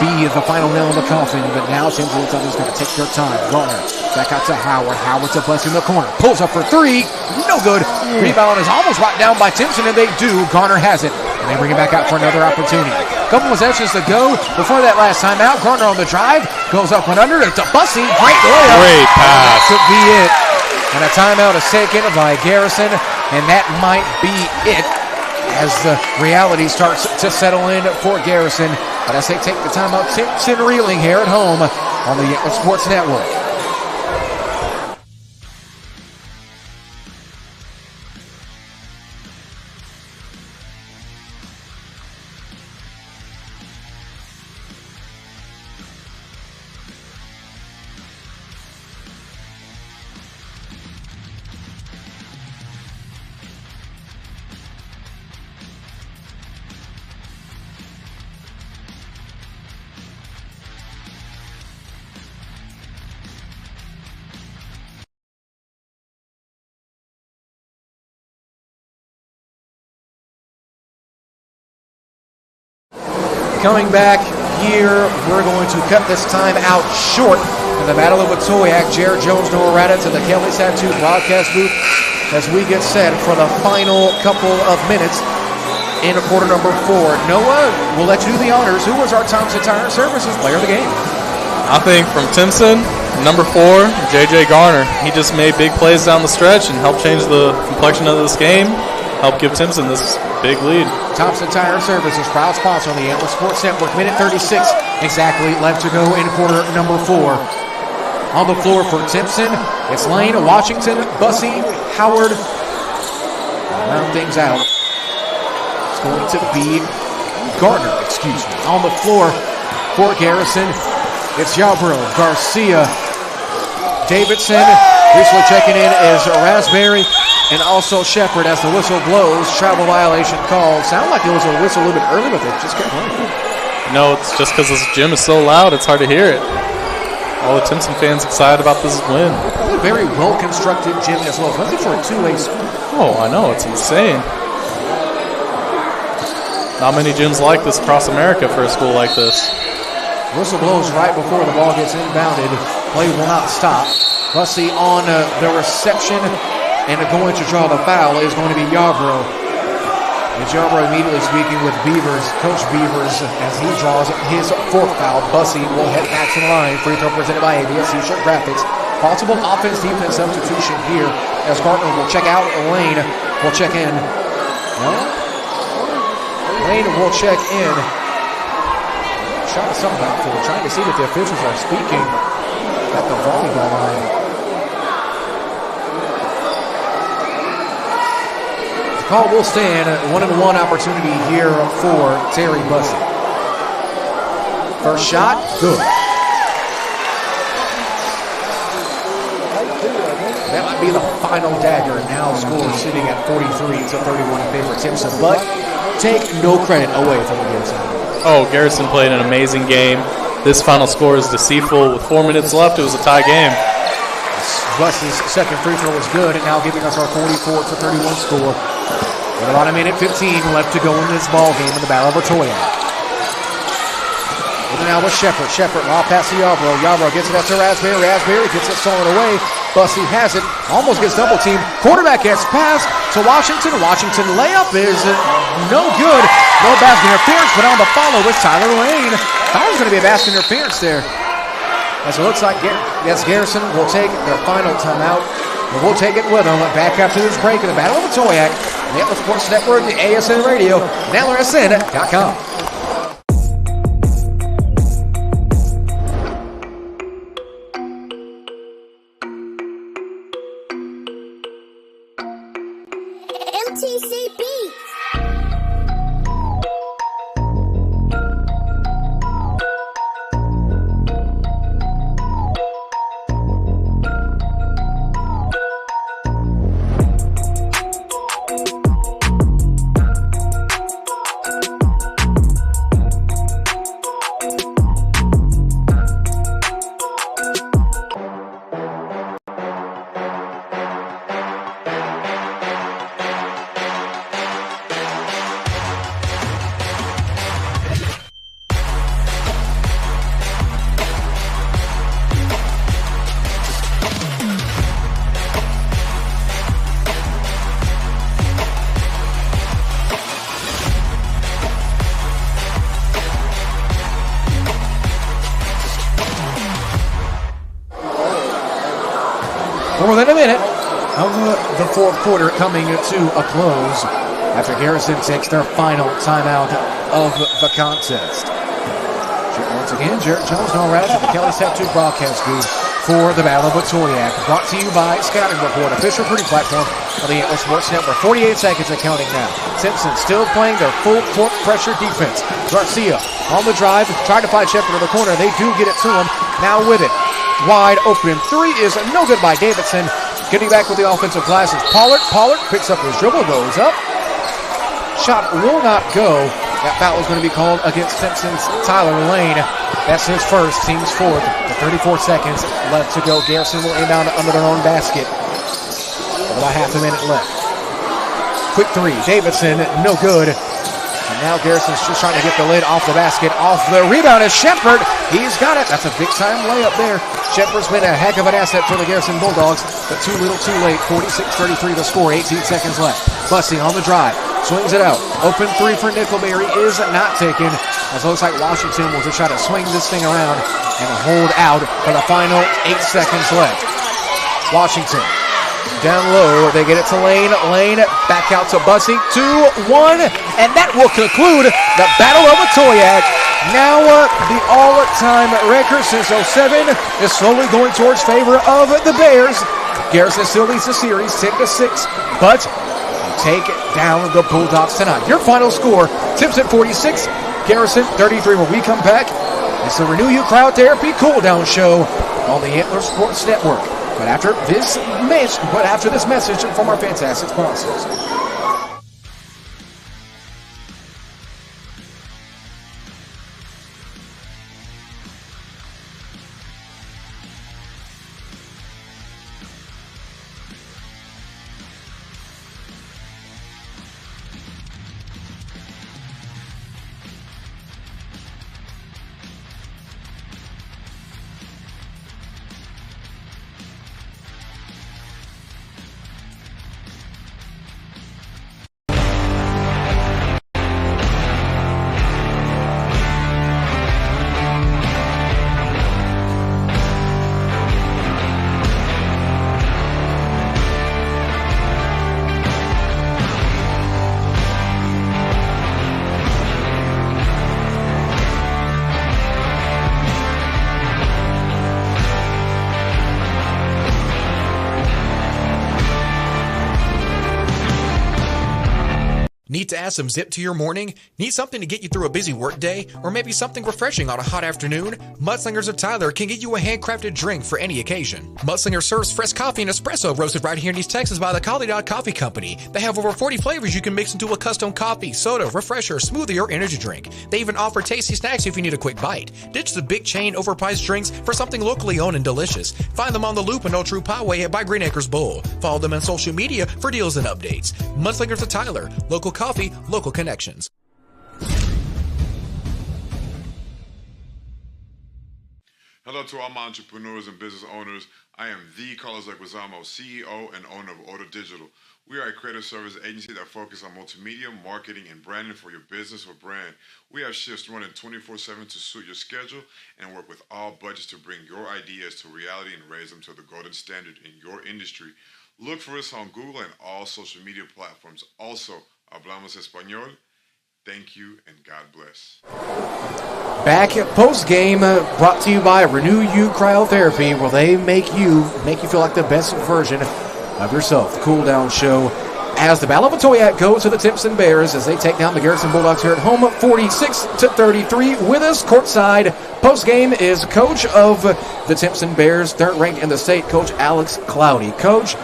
be the final nail in the coffin. But now Timpson looks like he's going to take their time. Garner back out to Howard. Howard to Bussey in the corner. Pulls up for three. No good. Rebound is almost brought down by Timpson, and they do. Garner has it. And they bring it back out for another opportunity. Couple possessions to go before that last timeout. Garner on the drive. Goes up and under to Bussey. Great layup. Great pass. That could be it. And a timeout is taken by Garrison. And that might be it as the reality starts to settle in for Garrison. But as they take the timeout, Timpson reeling here at home on the Sports Network. Coming back here, we're going to cut this time out short in the Battle of Attoyac. Jared Jones, Noah Radda to the Kelly's Tattoo broadcast booth as we get set for the final couple of minutes in quarter number 4. Noah, we'll let you do the honors. Who was our Timpson Tire Services player of the game? I think from Timpson, number 4, J.J. Garner. He just made big plays down the stretch and helped change the complexion of this game. Help give Timpson this big lead. Timpson Tire Services, proud sponsor on the Antler Sports Network. Minute 36 exactly left to go in quarter number 4. On the floor for Timpson, it's Lane, Washington, Bussey, Howard. Round things out. It's going to be Gardner, On the floor for Garrison, it's Yarbrough, Garcia, Davidson. Recently checking in is Raspberry. And also Shepard as the whistle blows. Travel violation call. Sound like it was a whistle a little bit early, but they just kept playing. No, it's just because this gym is so loud, it's hard to hear it. All the Timpson fans excited about this win. A very well-constructed gym as well, especially for a two-way school. Oh, I know. It's insane. Not many gyms like this across America for a school like this. Whistle blows right before the ball gets inbounded. Play will not stop. Bussey on the reception. And going to draw the foul is going to be Yarbrough. And Yarbrough immediately speaking with Beavers, Coach Beavers, as he draws his fourth foul. Bussey will head back to the line. Free throw presented by ABS T-shirt Graphics. Possible offense-defense substitution here as Gardner will check out. Lane will check in. No? Lane will check in. Trying something out for. Trying to see that the officials are speaking at the volleyball line. Call will stand. 1-and-1 opportunity here for Terry Bussey. First shot, good. That might be the final dagger. Now score sitting at 43-31 in favor of Timpson, but take no credit away from the Garrison. Oh, Garrison played an amazing game. This final score is deceitful. With 4 minutes left, it was a tie game. Bussey's second free throw was good, and now giving us our 44-31 score. With about a minute 15 left to go in this ball game in the Battle of Attoyac. Now with Shepard. Shepard, lob pass to Yarbrough. Yarbrough gets it up to Raspberry. Raspberry gets it stolen away. Bussey has it. Almost gets double teamed. Quarterback gets passed to Washington. Washington layup is no good. No basket interference, but on the follow is Tyler Lane. Thought it was going to be a basket interference there. As it looks like, yes, Garrison will take their final timeout. And we'll take it with them back after this break of the Battle of Attoyac. The Atlas Sports Network, the ASN Radio, and AtlasSN.com. More than a minute of the fourth quarter coming to a close after Garrison takes their final timeout of the contest. Once again, Jarrett Jones, Noel Radford, the Kelly's Tattoo broadcast booth for the Battle of Attoyac. Brought to you by Scouting Report, official recruiting platform of the Atlas Sports Network. 48 seconds and counting now. Timpson still playing their full court pressure defense. Garcia on the drive, trying to find Shepard in the corner. They do get it to him. Now with it. Wide open. Three is no good by Davidson. Getting back with the offensive glasses. Pollard picks up his dribble, goes up. Shot will not go. That foul is going to be called against Timpson's Tyler Lane. That's his first, team's fourth. With 34 seconds left to go. Garrison will inbound under their own basket. With about half a minute left. Quick three. Davidson, no good. And now Garrison's just trying to get the lid off the basket. Off the rebound is Shepard. He's got it. That's a big-time layup there. Shepard's been a heck of an asset for the Garrison Bulldogs, but too little too late. 46-33 the score. 18 seconds left. Bussey on the drive. Swings it out. Open three for Nickelberry is not taken. As it looks like Washington will just try to swing this thing around and hold out for the final 8 seconds left. Washington. Down low, they get it to Lane. Lane back out to Bussey. 2-1, and that will conclude the Battle of Attoyac. Now the all-time record since 07 is slowly going towards favor of the Bears. Garrison still leads the series 10-6, but take down the Bulldogs tonight. Your final score, Timpson 46, Garrison 33. When we come back, it's the Renew You Crowd Therapy Cool Down Show on the Antler Sports Network. But after this message from our fantastic sponsors. Need to add some zip to your morning? Need something to get you through a busy workday? Or maybe something refreshing on a hot afternoon? Mudslingers of Tyler can get you a handcrafted drink for any occasion. Mudslinger serves fresh coffee and espresso roasted right here in East Texas by the Collie Dog Coffee Company. They have over 40 flavors you can mix into a custom coffee, soda, refresher, smoothie, or energy drink. They even offer tasty snacks if you need a quick bite. Ditch the big chain overpriced drinks for something locally owned and delicious. Find them on the Loop and Old True Poway by Green Acres Bowl. Follow them on social media for deals and updates. Mudslingers of Tyler. Local coffee, local connections. Hello to all my entrepreneurs and business owners. I am the Carlos Leguizamo, CEO and owner of Order Digital. We are a creative service agency that focuses on multimedia, marketing, and branding for your business or brand. We have shifts running 24/7 to suit your schedule and work with all budgets to bring your ideas to reality and raise them to the golden standard in your industry. Look for us on Google and all social media platforms. Also, hablamos español. Thank you and God bless. Back at post-game, brought to you by Renew You Cryotherapy, where they make you feel like the best version of yourself. The cool down show as the Battle of Attoyac goes to the Timpson Bears as they take down the Garrison Bulldogs here at home, 46-33. With us courtside post-game is coach of the Timpson Bears, third ranked in the state, Coach Alex Cloudy. Coach,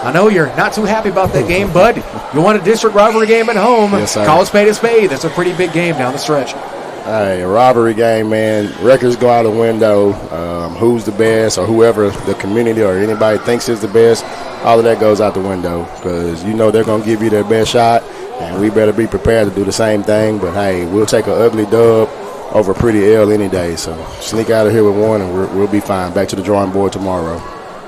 I know you're not too happy about that game, bud. You won a district rivalry game at home. Yes, sir. Call a spade a spade. That's a pretty big game down the stretch. Hey, a rivalry game, man. Records go out the window. Who's the best, or whoever the community or anybody thinks is the best, all of that goes out the window because you know they're going to give you their best shot, and we better be prepared to do the same thing. But, hey, we'll take an ugly dub over a pretty L any day. So sneak out of here with one, and we'll be fine. Back to the drawing board tomorrow.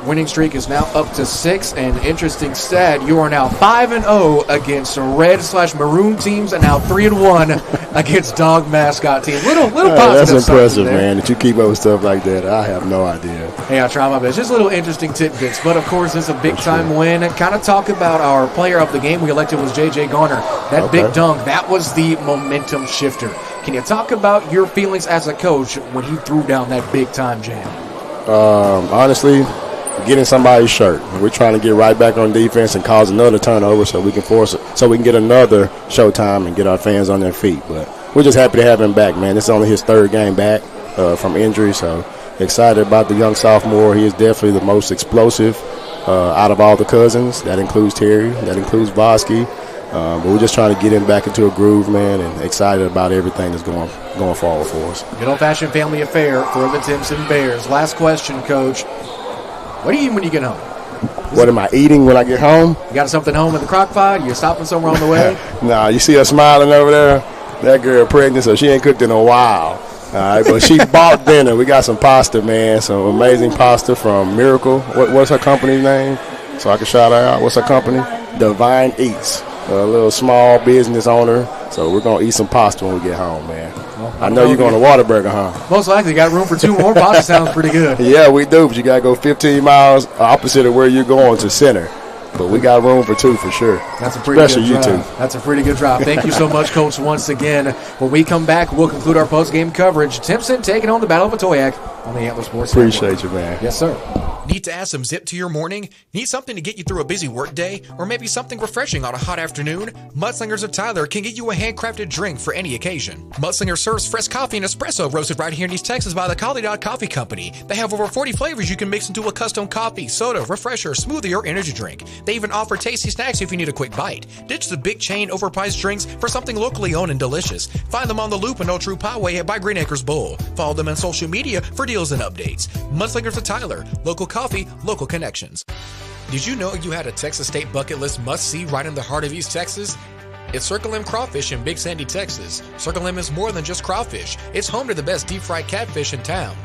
Winning streak is now up to 6, and interesting stat, you are now 5-0 against red/maroon teams, and now 3-1 against dog mascot teams. Little positive. That's impressive, man, that you keep up with stuff like that. I have no idea. Hey, I try my best. Just little interesting tidbits, but of course, it's a big-time win. Kind of talk about our player of the game we elected was J.J. Garner. That big dunk, that was the momentum shifter. Can you talk about your feelings as a coach when he threw down that big-time jam? Honestly, getting somebody's shirt. We're trying to get right back on defense and cause another turnover so we can get another showtime and get our fans on their feet. But we're just happy to have him back, man. This is only his third game back from injury, so excited about the young sophomore. He is definitely the most explosive out of all the cousins. That includes Terry. That includes Vosky. But we're just trying to get him back into a groove, man, and excited about everything that's going forward for us. Good old-fashioned family affair for the Timpson Bears. Last question, Coach. What do you eat when you get home? What am I eating when I get home? You got something home in the crock pot? You stopping somewhere on the way? Nah, you see her smiling over there? That girl pregnant, so she ain't cooked in a while. All right, but she bought dinner. We got some pasta, man, some amazing pasta from Miracle. What's her company's name? So I can shout her out. What's her company? Divine Eats, a little small business owner. So we're going to eat some pasta when we get home, man. Well, I know you're going to Whataburger, huh? Most likely. Got room for 2 more. Pasta sounds pretty good. Yeah, we do, but you got to go 15 miles opposite of where you're going to center. But we got room for 2 for sure. That's a pretty Especially good drive. you two. That's a pretty good drive. Thank you so much, Coach, once again. When we come back, we'll conclude our post-game coverage. Timpson taking on the Battle of Attoyac on the Antler Sports Appreciate Network. you, man. Yes, sir. Need to add some zip to your morning? Need something to get you through a busy workday? Or maybe something refreshing on a hot afternoon? Mudslingers of Tyler can get you a handcrafted drink for any occasion. Mudslinger serves fresh coffee and espresso roasted right here in East Texas by the Collie Coffee Company. They have over 40 flavors you can mix into a custom coffee, soda, refresher, smoothie, or energy drink. They even offer tasty snacks if you need a quick bite. Ditch the big chain overpriced drinks for something locally owned and delicious. Find them on the Loop and Old Troop Highway by Green Acres Bowl. Follow them on social media for deals and updates. Mudslingers of Tyler. Local coffee, local connections. Did you know you had a Texas State bucket list must-see right in the heart of East Texas? It's Circle M Crawfish in Big Sandy, Texas. Circle M is more than just crawfish. It's home to the best deep-fried catfish in town.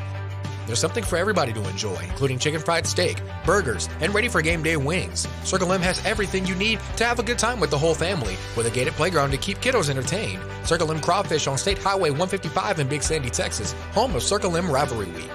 There's something for everybody to enjoy, including chicken fried steak, burgers, and ready for game day wings. Circle M has everything you need to have a good time with the whole family, with a gated playground to keep kiddos entertained. Circle M Crawfish on State Highway 155 in Big Sandy, Texas, home of Circle M Rivalry Week.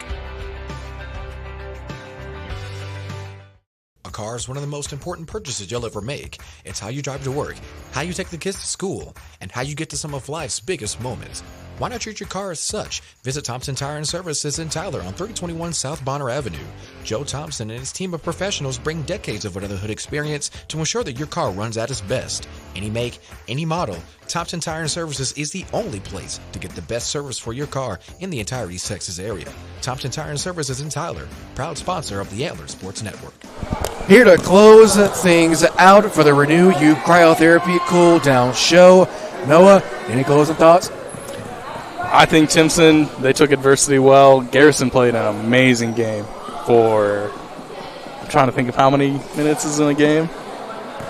A car is one of the most important purchases you'll ever make. It's how you drive to work, how you take the kids to school, and how you get to some of life's biggest moments. Why not treat your car as such? Visit Thompson Tire and Services in Tyler on 3021 South Bonner Avenue. Joe Thompson and his team of professionals bring decades of under-the-hood experience to ensure that your car runs at its best. Any make, any model, Thompson Tire and Services is the only place to get the best service for your car in the entire East Texas area. Thompson Tire and Services in Tyler, proud sponsor of the Antler Sports Network. Here to close things out for the Renew You Cryotherapy Cool Down Show. Noah, any closing thoughts? I think Timpson, they took adversity well. Garrison played an amazing game for, I'm trying to think of how many minutes is in a game.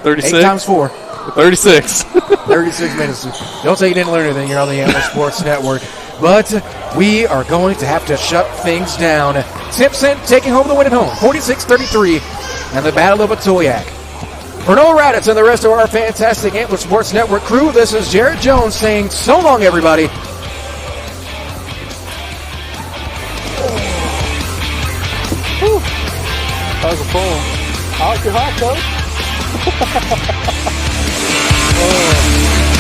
36? 8 times 4. 36. 36 minutes. Don't say you didn't learn anything. You're on the Antler Sports Network. but we are going to have to shut things down. Timpson taking home the win at home, 46-33, and the Battle of Attoyac. For Noah Raditz and the rest of our fantastic Antler Sports Network crew, this is Jared Jones saying so long, everybody. That was a full one. Hot, Coach.